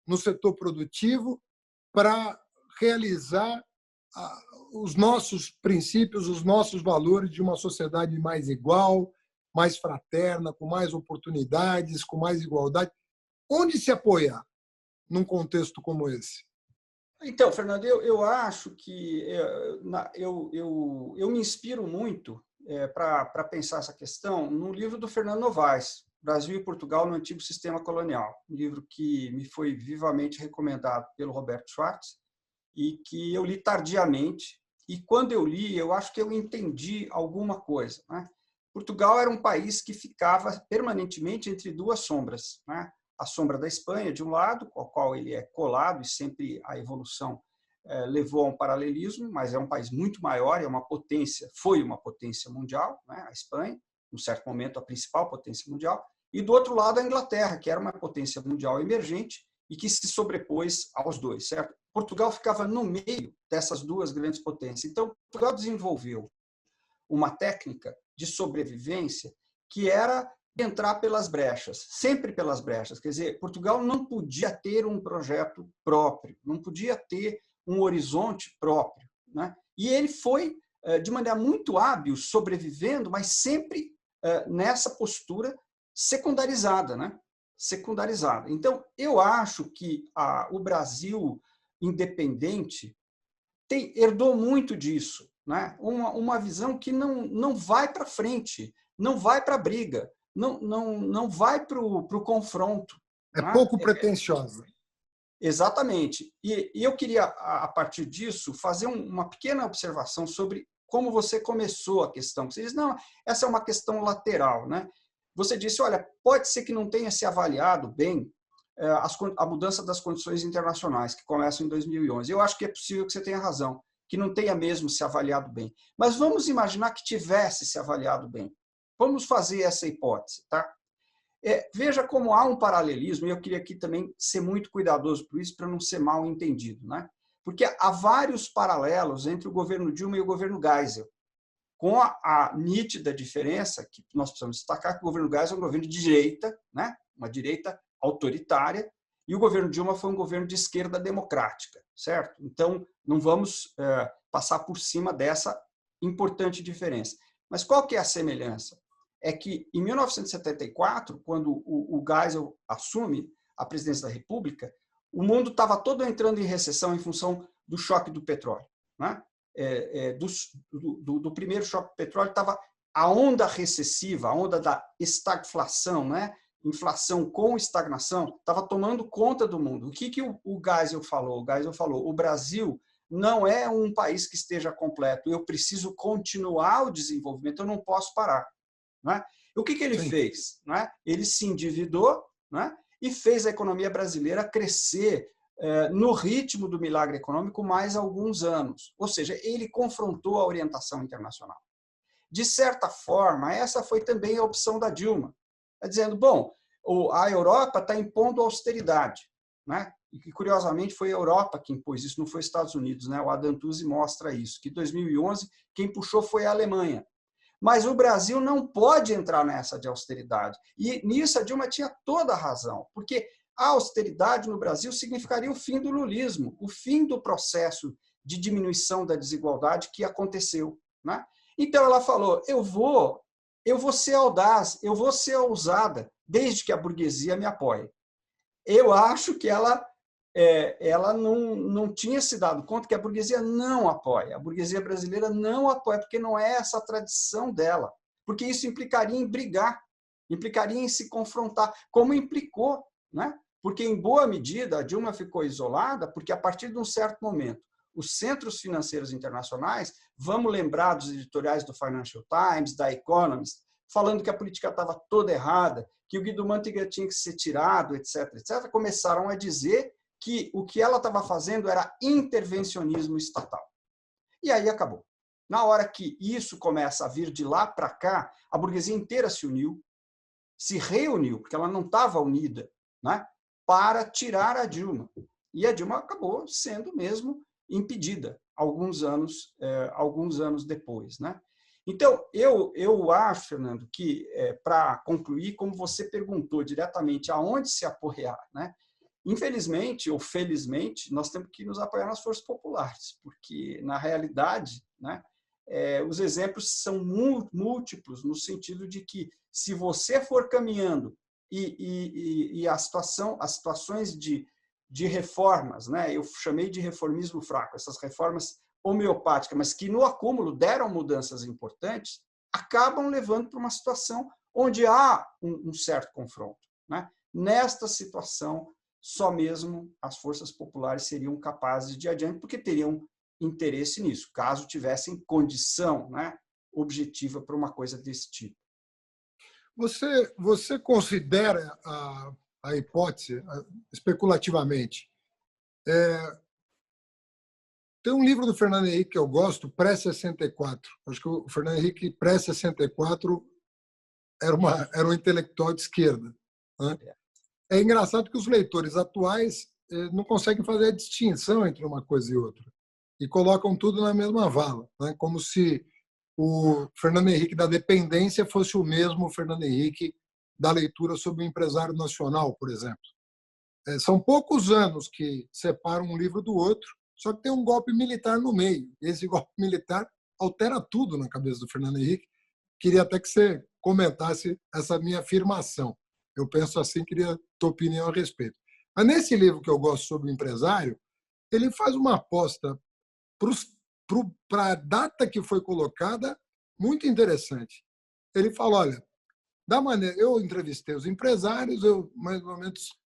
no setor produtivo para realizar os nossos princípios, os nossos valores de uma sociedade mais igual, mais fraterna, com mais oportunidades, com mais igualdade? Onde se apoiar num contexto como esse? Então, Fernando, eu acho que eu me inspiro muito para pensar essa questão no livro do Fernando Novaes, Brasil e Portugal no Antigo Sistema Colonial, um livro que me foi vivamente recomendado pelo Roberto Schwartz e que eu li tardiamente. E quando eu li, eu acho que eu entendi alguma coisa, né? Portugal era um país que ficava permanentemente entre duas sombras, né? A sombra da Espanha, de um lado, com a qual ele é colado, e sempre a evolução levou a um paralelismo, mas é um país muito maior, é uma potência, foi uma potência mundial, né? A Espanha, num certo momento, a principal potência mundial, e do outro lado a Inglaterra, que era uma potência mundial emergente e que se sobrepôs aos dois, certo? Portugal ficava no meio dessas duas grandes potências. Então, Portugal desenvolveu uma técnica de sobrevivência que era entrar pelas brechas, sempre pelas brechas. Quer dizer, Portugal não podia ter um projeto próprio, não podia ter um horizonte próprio, né? E ele foi, de maneira muito hábil, sobrevivendo, mas sempre nessa postura secundarizada, né? Secundarizada. Então, eu acho que o Brasil independente herdou muito disso, né? Uma visão que não vai para frente, não vai para a briga, não vai para o confronto. É Né? pouco pretensiosa. Exatamente. E eu queria, a partir disso, fazer uma pequena observação sobre como você começou a questão. Você diz, não, essa é uma questão lateral. Né? Você disse, olha, pode ser que não tenha se avaliado bem a mudança das condições internacionais, que começam em 2011. Eu acho que é possível que você tenha razão, que não tenha mesmo se avaliado bem. Mas vamos imaginar que tivesse se avaliado bem. Vamos fazer essa hipótese. Tá? Veja como há um paralelismo, e eu queria aqui também ser muito cuidadoso por isso, para não ser mal entendido. Né? Porque há vários paralelos entre o governo Dilma e o governo Geisel, com a nítida diferença que nós precisamos destacar que o governo Geisel é um governo de direita, né? Uma direita autoritária, e o governo Dilma foi um governo de esquerda democrática, certo? Então, não vamos passar por cima dessa importante diferença. Mas qual que é a semelhança? É que, em 1974, quando o Geisel assume a presidência da República, o mundo estava todo entrando em recessão em função do choque do petróleo. Né? Do primeiro choque do petróleo estava a onda recessiva, a onda da estagflação, né? Inflação com estagnação, estava tomando conta do mundo. O que o Geisel falou? O Geisel falou, o Brasil não é um país que esteja completo, eu preciso continuar o desenvolvimento, eu não posso parar. Né? O que ele fez? Né? Ele se endividou, né? E fez a economia brasileira crescer no ritmo do milagre econômico mais alguns anos. Ou seja, ele confrontou a orientação internacional. De certa forma, essa foi também a opção da Dilma. Está dizendo, bom, a Europa está impondo austeridade. Né? E que, curiosamente, foi a Europa que impôs isso, não foi os Estados Unidos. Né? O Adam Tooze mostra isso, que em 2011 quem puxou foi a Alemanha. Mas o Brasil não pode entrar nessa de austeridade. E nisso a Dilma tinha toda a razão, porque a austeridade no Brasil significaria o fim do lulismo, o fim do processo de diminuição da desigualdade que aconteceu. Né? Então ela falou, eu vou ser audaz, eu vou ser ousada, desde que a burguesia me apoie. Eu acho que ela não tinha se dado conta que a burguesia não apoia. A burguesia brasileira não apoia, porque não é essa a tradição dela. Porque isso implicaria em brigar. implicaria em se confrontar, como implicou, né? Porque, em boa medida, a Dilma ficou isolada, porque, a partir de um certo momento, os centros financeiros internacionais, vamos lembrar dos editoriais do Financial Times, da Economist, falando que a política estava toda errada, que o Guido Mantega tinha que ser tirado, etc., etc., começaram a dizer que o que ela estava fazendo era intervencionismo estatal. E aí acabou. Na hora que isso começa a vir de lá para cá, a burguesia inteira se uniu, se reuniu, porque ela não estava unida, né, para tirar a Dilma. E a Dilma acabou sendo mesmo impedida alguns anos depois, né? Então, eu acho, Fernando, que, para concluir, como você perguntou diretamente aonde se apoiar, né? Infelizmente ou felizmente, nós temos que nos apoiar nas forças populares, porque, na realidade, né, os exemplos são múltiplos, no sentido de que, se você for caminhando e as situações de reformas, né, eu chamei de reformismo fraco, essas reformas homeopáticas, mas que, no acúmulo, deram mudanças importantes, acabam levando para uma situação onde há um certo confronto, né? Nesta situação, só mesmo as forças populares seriam capazes de ir adiante, porque teriam interesse nisso, caso tivessem condição, né, objetiva para uma coisa desse tipo. Você considera a hipótese, especulativamente, tem um livro do Fernando Henrique que eu gosto, Pré-64. Acho que o Fernando Henrique, pré-64, era um intelectual de esquerda, né? É engraçado que os leitores atuais não conseguem fazer a distinção entre uma coisa e outra e colocam tudo na mesma vala, né? Como se o Fernando Henrique da dependência fosse o mesmo Fernando Henrique da leitura sobre o empresário nacional, por exemplo. São poucos anos que separam um livro do outro, só que tem um golpe militar no meio. Esse golpe militar altera tudo na cabeça do Fernando Henrique. Queria até que você comentasse essa minha afirmação. Eu penso assim, queria tua opinião a respeito. Mas nesse livro que eu gosto sobre o empresário, ele faz uma aposta para a data que foi colocada muito interessante. Ele fala, olha, da maneira, eu entrevistei os empresários, eu mais ou menos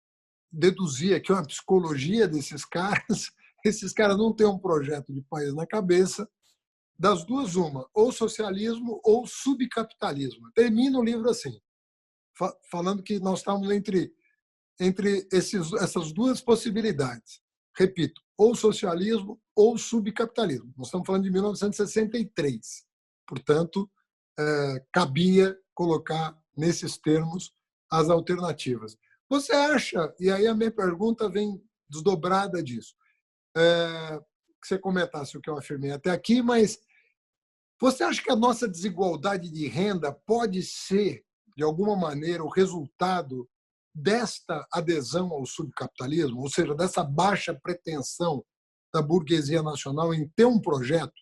deduzi aqui uma psicologia desses caras. Esses caras não têm um projeto de país na cabeça. Das duas, uma, ou socialismo ou subcapitalismo. Termina o livro assim, falando que nós estamos entre essas duas possibilidades. Repito, ou socialismo ou subcapitalismo. Nós estamos falando de 1963. Portanto, cabia colocar nesses termos as alternativas. Você acha, e aí a minha pergunta vem desdobrada disso, que você comentasse o que eu afirmei até aqui, mas você acha que a nossa desigualdade de renda pode ser, de alguma maneira, o resultado desta adesão ao subcapitalismo, ou seja, dessa baixa pretensão da burguesia nacional em ter um projeto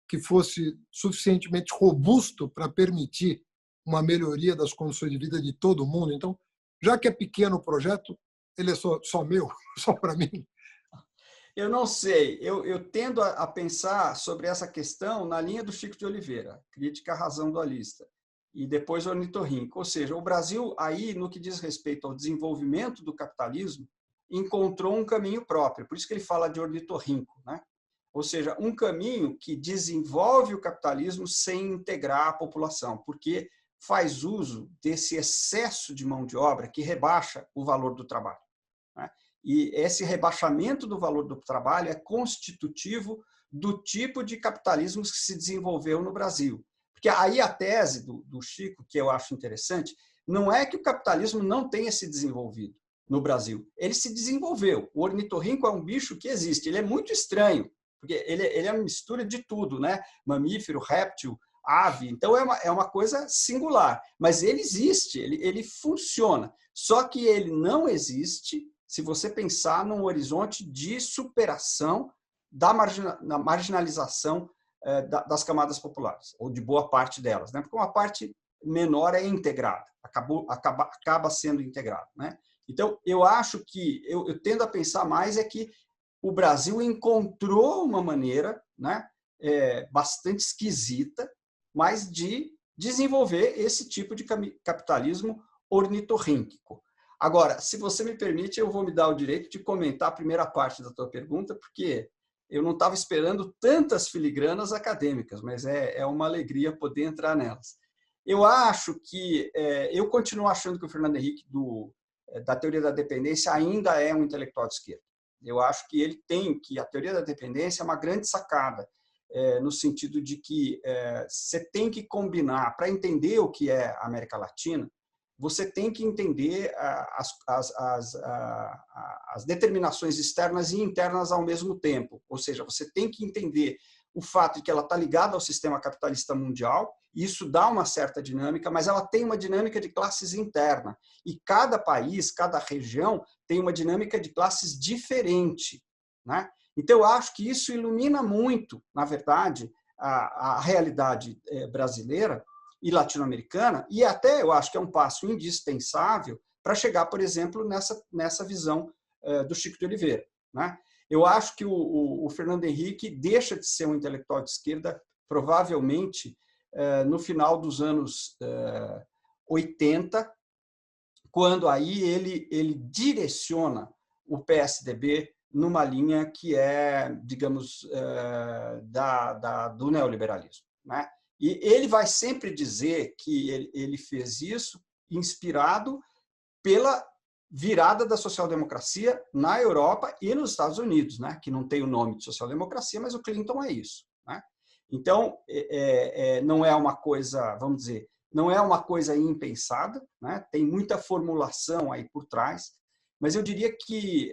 que fosse suficientemente robusto para permitir uma melhoria das condições de vida de todo mundo? Então, já que é pequeno o projeto, ele é só meu, só para mim? Eu não sei, eu tendo a pensar sobre essa questão na linha do Chico de Oliveira, Crítica à Razão Dualista, e depois o ornitorrinco. Ou seja, o Brasil, aí, no que diz respeito ao desenvolvimento do capitalismo, encontrou um caminho próprio, por isso que ele fala de ornitorrinco, né? Ou seja, um caminho que desenvolve o capitalismo sem integrar a população, porque faz uso desse excesso de mão de obra que rebaixa o valor do trabalho, né? E esse rebaixamento do valor do trabalho é constitutivo do tipo de capitalismo que se desenvolveu no Brasil. Porque aí a tese do Chico, que eu acho interessante, não é que o capitalismo não tenha se desenvolvido no Brasil. Ele se desenvolveu. O ornitorrinco é um bicho que existe. Ele é muito estranho, porque ele é uma mistura de tudo, né? Mamífero, réptil, ave. Então é uma coisa singular. Mas ele existe, ele funciona. Só que ele não existe se você pensar num horizonte de superação da marginalização das camadas populares, ou de boa parte delas, né? Porque uma parte menor é integrada, acaba sendo integrada, né? Então, eu acho que, eu tendo a pensar mais é que o Brasil encontrou uma maneira, né, bastante esquisita, mas de desenvolver esse tipo de capitalismo ornitorrínquico. Agora, se você me permite, eu vou me dar o direito de comentar a primeira parte da tua pergunta, porque eu não estava esperando tantas filigranas acadêmicas, mas é uma alegria poder entrar nelas. Eu acho que, eu continuo achando que o Fernando Henrique, da teoria da dependência, ainda é um intelectual de esquerda. Eu acho que a teoria da dependência é uma grande sacada, no sentido de que você tem que combinar, para entender o que é a América Latina, você tem que entender as determinações externas e internas ao mesmo tempo. Ou seja, você tem que entender o fato de que ela está ligada ao sistema capitalista mundial, e isso dá uma certa dinâmica, mas ela tem uma dinâmica de classes interna. E cada país, cada região, tem uma dinâmica de classes diferente, né? Então, eu acho que isso ilumina muito, na verdade, a realidade brasileira e latino-americana, e até eu acho que é um passo indispensável para chegar, por exemplo, nessa visão do Chico de Oliveira, né? Eu acho que o Fernando Henrique deixa de ser um intelectual de esquerda, provavelmente, no final dos anos 80, quando aí ele direciona o PSDB numa linha que é, digamos, do neoliberalismo, né? E ele vai sempre dizer que ele fez isso inspirado pela virada da social-democracia na Europa e nos Estados Unidos, né? Que não tem o nome de social-democracia, mas o Clinton é isso, né? Então, não é uma coisa, vamos dizer, não é uma coisa impensada, né? Tem muita formulação aí por trás, mas eu diria que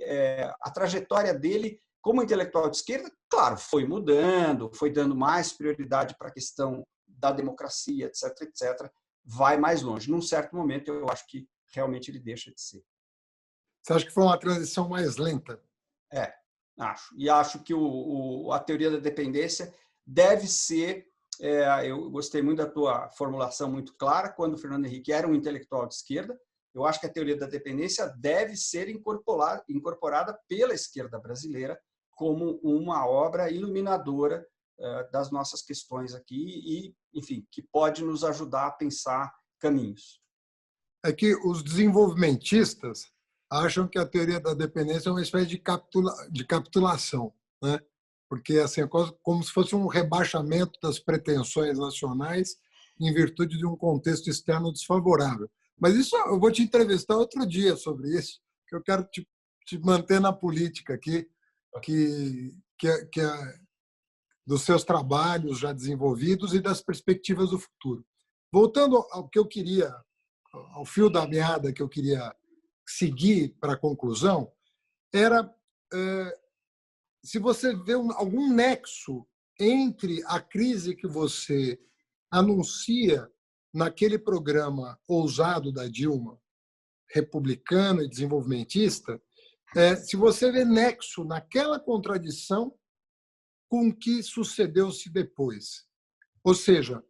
a trajetória dele como intelectual de esquerda, claro, foi mudando, foi dando mais prioridade para a questão da democracia, etc., etc., vai mais longe. Num certo momento, eu acho que realmente ele deixa de ser. Você acha que foi uma transição mais lenta? Acho. E acho que a teoria da dependência deve ser... eu gostei muito da tua formulação muito clara, quando o Fernando Henrique era um intelectual de esquerda. Eu acho que a teoria da dependência deve ser incorporada pela esquerda brasileira como uma obra iluminadora das nossas questões aqui e, enfim, que pode nos ajudar a pensar caminhos. É que os desenvolvimentistas acham que a teoria da dependência é uma espécie de capitulação, né? Porque assim, é como se fosse um rebaixamento das pretensões nacionais em virtude de um contexto externo desfavorável. Mas isso eu vou te entrevistar outro dia sobre isso, que eu quero te manter na política aqui, dos seus trabalhos já desenvolvidos e das perspectivas do futuro. Voltando ao que eu queria, ao fio da meada que eu queria seguir para a conclusão, era se você vê algum nexo entre a crise que você anuncia naquele programa ousado da Dilma, republicano e desenvolvimentista, se você vê nexo naquela contradição com o que sucedeu-se depois. Ou seja,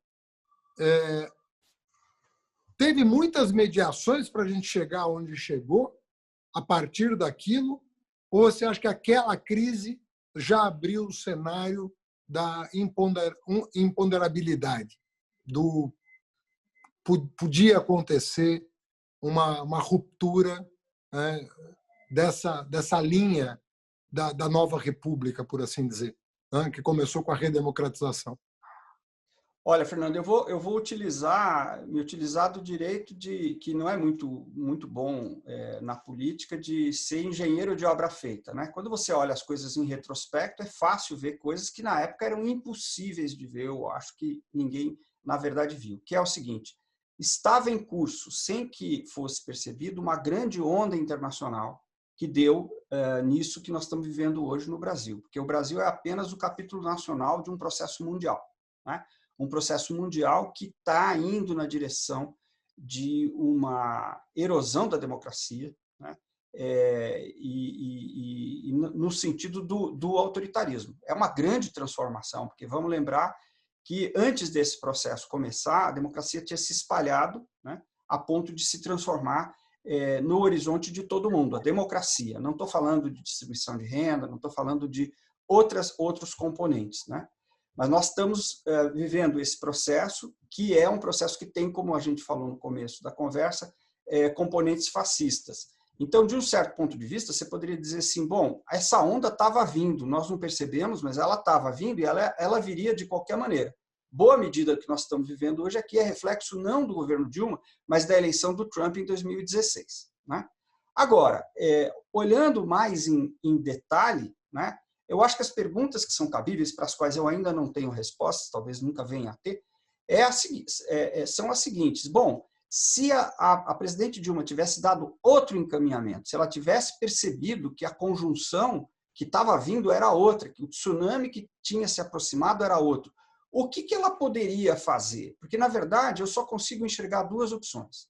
teve muitas mediações para a gente chegar onde chegou a partir daquilo, ou você acha que aquela crise já abriu o cenário da imponderabilidade, podia acontecer uma ruptura, né, dessa linha da nova república, por assim dizer, né, que começou com a redemocratização? Olha, Fernando, eu vou me utilizar do direito que não é muito bom na política, de ser engenheiro de obra feita, né? Quando você olha as coisas em retrospecto, é fácil ver coisas que na época eram impossíveis de ver, eu acho que ninguém, na verdade, viu. Que é o seguinte: estava em curso, sem que fosse percebido, uma grande onda internacional que deu nisso que nós estamos vivendo hoje no Brasil, porque o Brasil é apenas o capítulo nacional de um processo mundial, né? Um processo mundial que está indo na direção de uma erosão da democracia, né? E no sentido do autoritarismo. É uma grande transformação, porque vamos lembrar que antes desse processo começar, a democracia tinha se espalhado, né, a ponto de se transformar no horizonte de todo mundo. A democracia, não estou falando de distribuição de renda, não estou falando de outros componentes, né? Mas nós estamos vivendo esse processo, que é um processo que tem, como a gente falou no começo da conversa, componentes fascistas. Então, de um certo ponto de vista, você poderia dizer assim, bom, essa onda estava vindo, nós não percebemos, mas ela estava vindo e ela viria de qualquer maneira. Boa medida que nós estamos vivendo hoje aqui é reflexo não do governo Dilma, mas da eleição do Trump em 2016. Né? Agora, olhando mais em detalhe, né, eu acho que as perguntas que são cabíveis, para as quais eu ainda não tenho respostas, talvez nunca venha a ter, são as seguintes. Bom, se a presidente Dilma tivesse dado outro encaminhamento, se ela tivesse percebido que a conjunção que estava vindo era outra, que o tsunami que tinha se aproximado era outro, o que ela poderia fazer? Porque, na verdade, eu só consigo enxergar duas opções.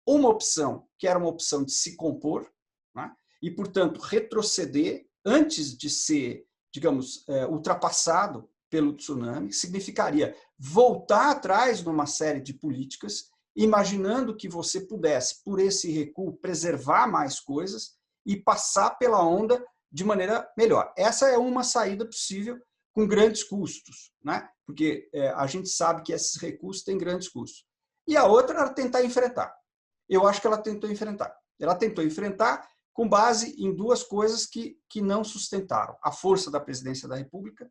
Uma opção, que era uma opção de se compor, né? E, portanto, retroceder antes de ser, digamos, ultrapassado pelo tsunami, significaria voltar atrás numa série de políticas, imaginando que você pudesse, por esse recuo, preservar mais coisas e passar pela onda de maneira melhor. Essa é uma saída possível com grandes custos, né? Porque a gente sabe que esses recursos têm grandes custos. E a outra era tentar enfrentar. Eu acho que ela tentou enfrentar. Ela tentou enfrentar com base em duas coisas que não sustentaram. A força da presidência da República,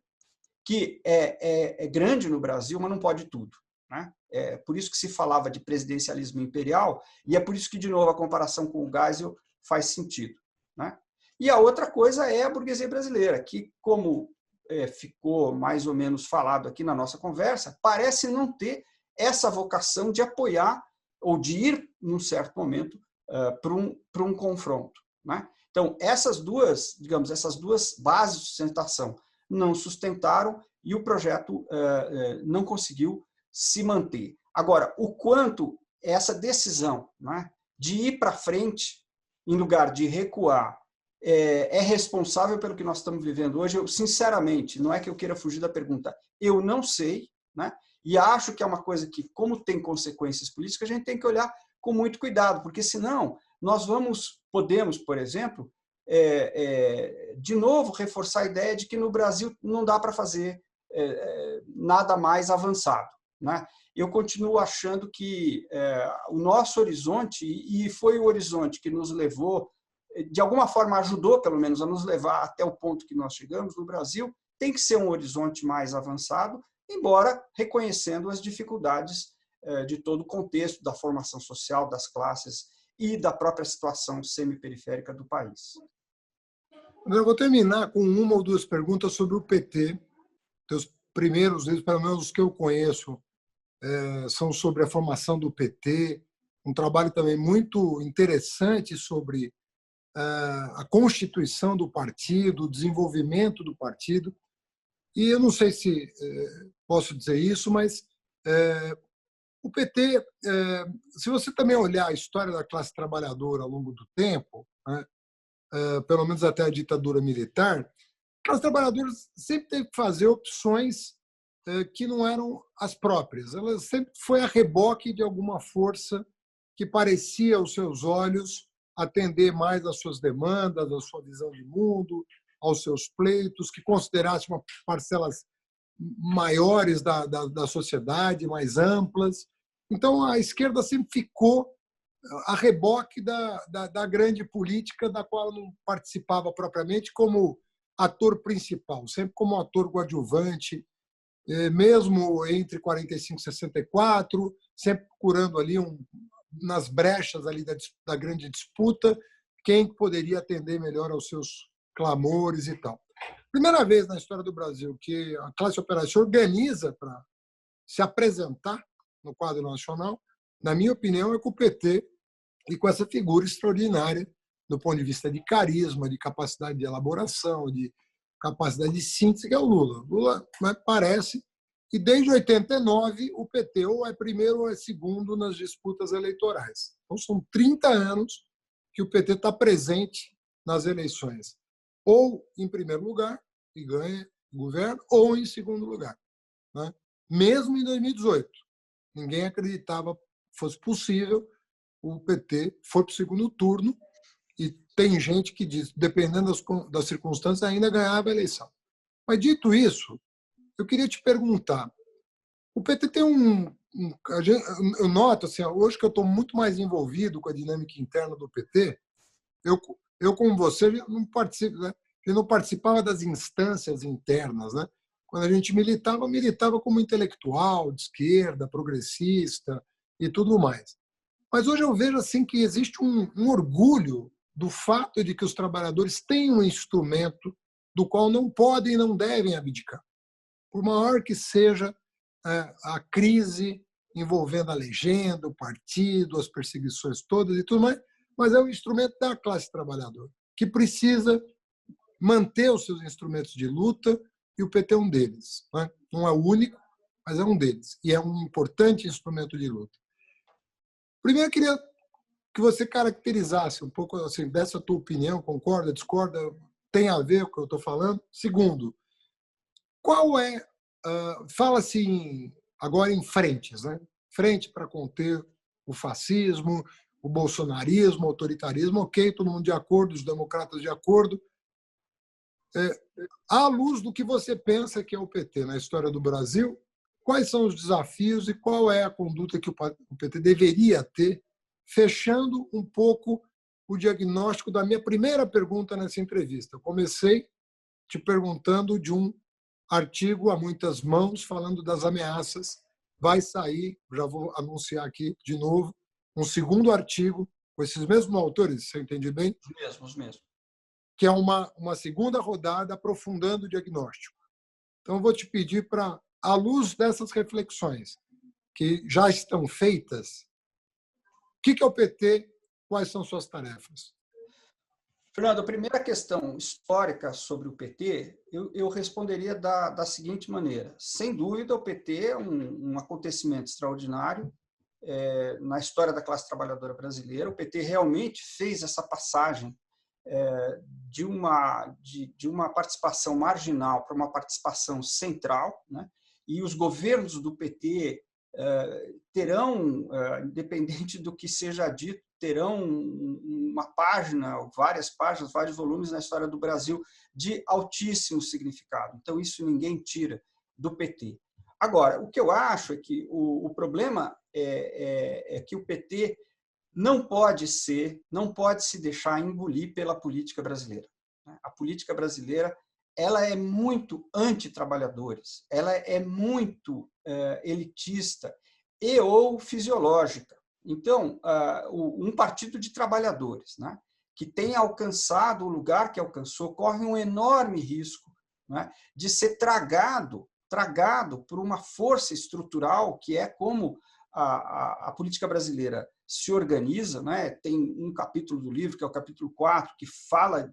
que é grande no Brasil, mas não pode tudo. Né? É por isso que se falava de presidencialismo imperial, e é por isso que, de novo, a comparação com o Geisel faz sentido. Né? E a outra coisa é a burguesia brasileira, que, como ficou mais ou menos falado aqui na nossa conversa, parece não ter essa vocação de apoiar ou de ir, num certo momento, para um confronto. Né? Então, essas duas bases de sustentação não sustentaram e o projeto não conseguiu se manter. Agora, o quanto essa decisão, né, de ir para frente em lugar de recuar é responsável pelo que nós estamos vivendo hoje, eu, sinceramente, não é que eu queira fugir da pergunta, eu não sei, né? E acho que é uma coisa que, como tem consequências políticas, a gente tem que olhar com muito cuidado, porque senão nós podemos, por exemplo, de novo reforçar a ideia de que no Brasil não dá para fazer nada mais avançado. Né? Eu continuo achando que o nosso horizonte, e foi o horizonte que nos levou, de alguma forma ajudou, pelo menos, a nos levar até o ponto que nós chegamos no Brasil, tem que ser um horizonte mais avançado, embora reconhecendo as dificuldades de todo o contexto da formação social, das classes e da própria situação semiperiférica do país. Eu vou terminar com uma ou duas perguntas sobre o PT. Os primeiros, pelo menos os que eu conheço, são sobre a formação do PT, um trabalho também muito interessante sobre a constituição do partido, o desenvolvimento do partido. E eu não sei se posso dizer isso, mas o PT, se você também olhar a história da classe trabalhadora ao longo do tempo, né, pelo menos até a ditadura militar, a classe trabalhadora sempre teve que fazer opções que não eram as próprias. Ela sempre foi a reboque de alguma força que parecia, aos seus olhos, atender mais às suas demandas, à sua visão de mundo, aos seus pleitos, que considerasse uma parcelas maiores da sociedade, mais amplas. Então, a esquerda sempre ficou a reboque da grande política, da qual ela não participava propriamente como ator principal, sempre como ator coadjuvante, mesmo entre 45 e 64, sempre procurando ali nas brechas ali da grande disputa quem poderia atender melhor aos seus clamores e tal. Primeira vez na história do Brasil que a classe operária se organiza para se apresentar no quadro nacional, na minha opinião, é com o PT e com essa figura extraordinária do ponto de vista de carisma, de capacidade de elaboração, de capacidade de síntese, que é o Lula. Lula parece, e desde 89 o PT ou é primeiro ou é segundo nas disputas eleitorais. Então são 30 anos que o PT está presente nas eleições, ou em primeiro lugar, e ganha o governo, ou em segundo lugar. Né? Mesmo em 2018, ninguém acreditava que fosse possível o PT for para o segundo turno, e tem gente que diz, dependendo das circunstâncias, ainda ganhava a eleição. Mas, dito isso, eu queria te perguntar, o PT tem eu noto, assim, hoje que eu estou muito mais envolvido com a dinâmica interna do PT, eu como você, não participo, né? Eu não participava das instâncias internas, né? Quando a gente militava como intelectual, de esquerda, progressista e tudo mais. Mas hoje eu vejo assim que existe um orgulho do fato de que os trabalhadores têm um instrumento do qual não podem e não devem abdicar. Por maior que seja a crise envolvendo a legenda, o partido, as perseguições todas e tudo mais, mas é um instrumento da classe trabalhadora, que precisa manter os seus instrumentos de luta, e o PT é um deles. Não é o único, mas é um deles, e é um importante instrumento de luta. Primeiro, eu queria que você caracterizasse um pouco assim, dessa tua opinião, concorda, discorda, tem a ver com o que eu estou falando? Segundo, qual é, fala-se agora em frentes, né? Frente para conter o fascismo, o bolsonarismo, o autoritarismo, ok, todo mundo de acordo, os democratas de acordo. À luz do que você pensa que é o PT na história do Brasil, quais são os desafios e qual é a conduta que o PT deveria ter, fechando um pouco o diagnóstico da minha primeira pergunta nessa entrevista. Eu comecei te perguntando de um artigo a muitas mãos falando das ameaças. Vai sair, já vou anunciar aqui de novo, um segundo artigo com esses mesmos autores, se eu entendi bem? Os mesmos. Que é uma segunda rodada aprofundando o diagnóstico. Então, eu vou te pedir para, à luz dessas reflexões que já estão feitas, o que é o PT, quais são suas tarefas? Fernando, a primeira questão histórica sobre o PT, eu responderia da seguinte maneira. Sem dúvida, o PT é um acontecimento extraordinário na história da classe trabalhadora brasileira. O PT realmente fez essa passagem de uma participação marginal para uma participação central, né? E os governos do PT terão, independente do que seja dito, terão uma página, várias páginas, vários volumes na história do Brasil de altíssimo significado. Então, isso ninguém tira do PT. Agora, o que eu acho é que o problema é que o PT não pode se deixar engolir pela política brasileira. A política brasileira ela é muito anti-trabalhadores, ela é muito elitista e ou fisiológica. Então, um partido de trabalhadores, né, que tem alcançado o lugar que alcançou, corre um enorme risco, né, de ser tragado por uma força estrutural que é como a política brasileira se organiza, né? Tem um capítulo do livro, que é o capítulo 4, que fala,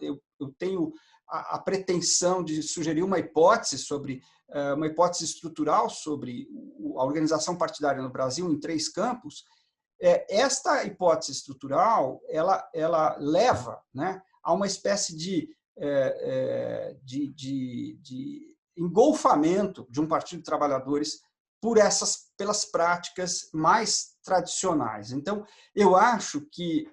eu tenho a pretensão de sugerir uma hipótese estrutural sobre a organização partidária no Brasil em 3 campos. Esta hipótese estrutural ela leva, né, a uma espécie de engolfamento de um partido de trabalhadores pelas práticas mais tradicionais. Então, eu acho que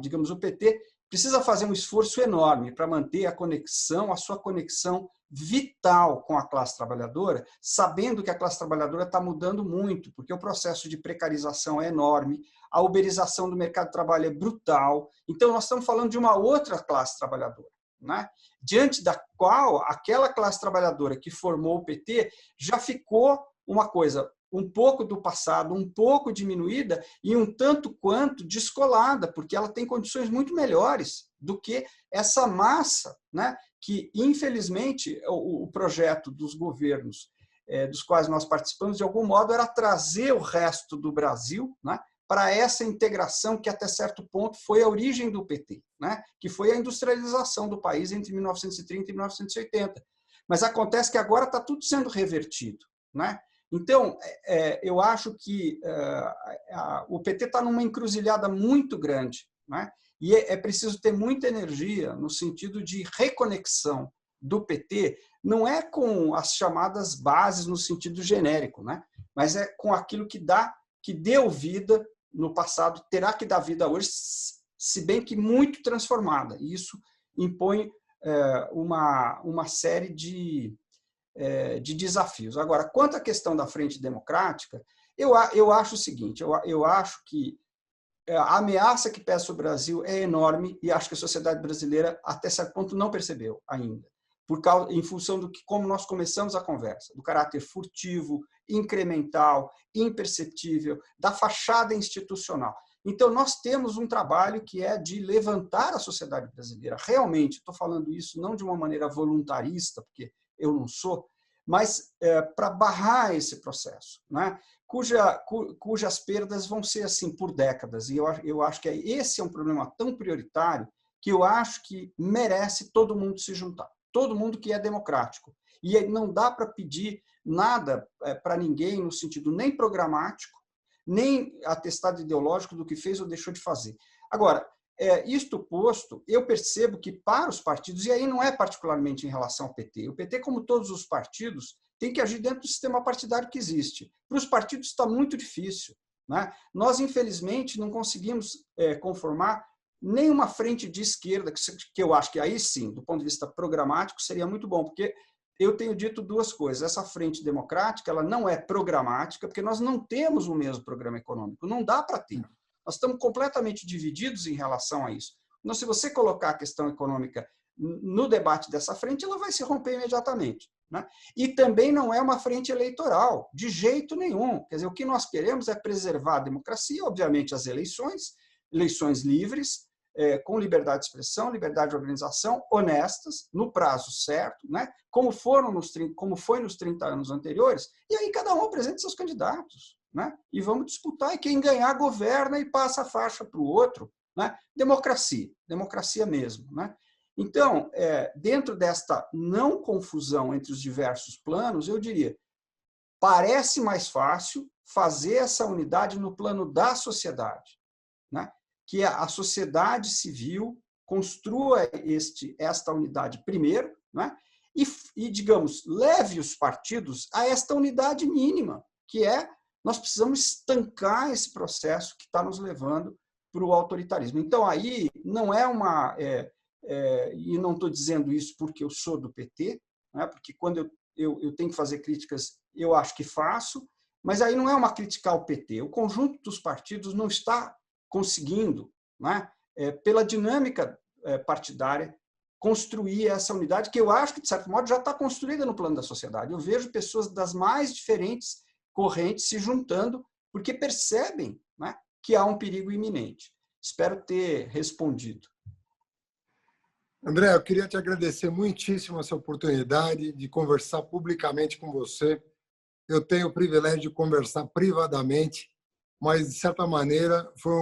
digamos, o PT precisa fazer um esforço enorme para manter a sua conexão vital com a classe trabalhadora, sabendo que a classe trabalhadora está mudando muito, porque o processo de precarização é enorme, a uberização do mercado de trabalho é brutal. Então, nós estamos falando de uma outra classe trabalhadora, né? Diante da qual aquela classe trabalhadora que formou o PT já ficou uma coisa um pouco do passado, um pouco diminuída e um tanto quanto descolada, porque ela tem condições muito melhores do que essa massa, né, que, infelizmente, o projeto dos governos dos quais nós participamos, de algum modo, era trazer o resto do Brasil, né, para essa integração que, até certo ponto, foi a origem do PT, né? Que foi a industrialização do país entre 1930 e 1980. Mas acontece que agora está tudo sendo revertido, né? Então, eu acho que o PT está numa encruzilhada muito grande, né? E é preciso ter muita energia no sentido de reconexão do PT, não é com as chamadas bases no sentido genérico, né? Mas é com aquilo que deu vida no passado, terá que dar vida hoje, se bem que muito transformada. E isso impõe uma série de desafios. Agora, quanto à questão da frente democrática, eu acho o seguinte, eu acho que a ameaça que pesa sobre o Brasil é enorme e acho que a sociedade brasileira, até certo ponto, não percebeu ainda, em função do que, como nós começamos a conversa, do caráter furtivo, incremental, imperceptível, da fachada institucional. Então, nós temos um trabalho que é de levantar a sociedade brasileira. Realmente, estou falando isso não de uma maneira voluntarista, porque eu não sou, mas para barrar esse processo, né? Cujas perdas vão ser assim por décadas. E eu acho que esse é um problema tão prioritário que eu acho que merece todo mundo se juntar, todo mundo que é democrático. E não dá para pedir nada para ninguém no sentido nem programático, nem atestado ideológico do que fez ou deixou de fazer. Agora, isto posto, eu percebo que para os partidos, e aí não é particularmente em relação ao PT, o PT, como todos os partidos, tem que agir dentro do sistema partidário que existe. Para os partidos está muito difícil, né? Nós, infelizmente, não conseguimos conformar nenhuma frente de esquerda, que eu acho que aí sim, do ponto de vista programático, seria muito bom, porque eu tenho dito duas coisas. Essa frente democrática ela não é programática, porque nós não temos o mesmo programa econômico, não dá para ter. Nós estamos completamente divididos em relação a isso. Então, se você colocar a questão econômica no debate dessa frente, ela vai se romper imediatamente, né? E também não é uma frente eleitoral, de jeito nenhum. Quer dizer, o que nós queremos é preservar a democracia, obviamente as eleições livres, com liberdade de expressão, liberdade de organização, honestas, no prazo certo, né? Como foi nos 30 anos anteriores, e aí cada um apresenta seus candidatos, né? E vamos disputar, e quem ganhar governa e passa a faixa para o outro, né? Democracia mesmo, né? Então, dentro desta não confusão entre os diversos planos, eu diria, parece mais fácil fazer essa unidade no plano da sociedade, né? Que a sociedade civil construa esta unidade primeiro, né? E, digamos, leve os partidos a esta unidade mínima, que nós precisamos estancar esse processo que está nos levando para o autoritarismo. Então, aí não é uma... e não estou dizendo isso porque eu sou do PT, né? Porque quando eu tenho que fazer críticas, eu acho que faço, mas aí não é uma crítica ao PT. O conjunto dos partidos não está conseguindo, né, pela dinâmica partidária, construir essa unidade que eu acho que, de certo modo, já está construída no plano da sociedade. Eu vejo pessoas das mais diferentes correntes se juntando porque percebem, né, que há um perigo iminente. Espero ter respondido. André, eu queria te agradecer muitíssimo essa oportunidade de conversar publicamente com você. Eu tenho o privilégio de conversar privadamente, mas, de certa maneira, foi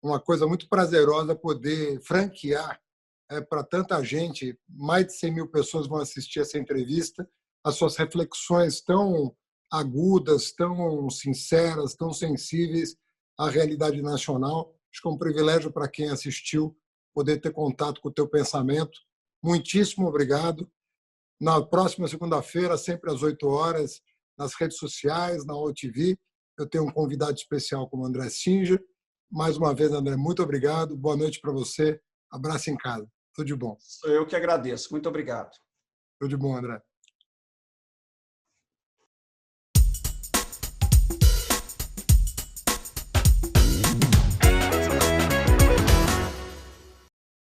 uma coisa muito prazerosa poder franquear para tanta gente, mais de 100 mil pessoas vão assistir essa entrevista, as suas reflexões tão agudas, tão sinceras, tão sensíveis à realidade nacional. Acho que é um privilégio para quem assistiu poder ter contato com o teu pensamento. Muitíssimo obrigado. Na próxima segunda-feira, sempre às 8 horas, nas redes sociais, na OTV, eu tenho um convidado especial como André Singer. Mais uma vez, André, muito obrigado. Boa noite para você. Abraço em casa. Tudo de bom. Sou eu que agradeço. Muito obrigado. Tudo de bom, André.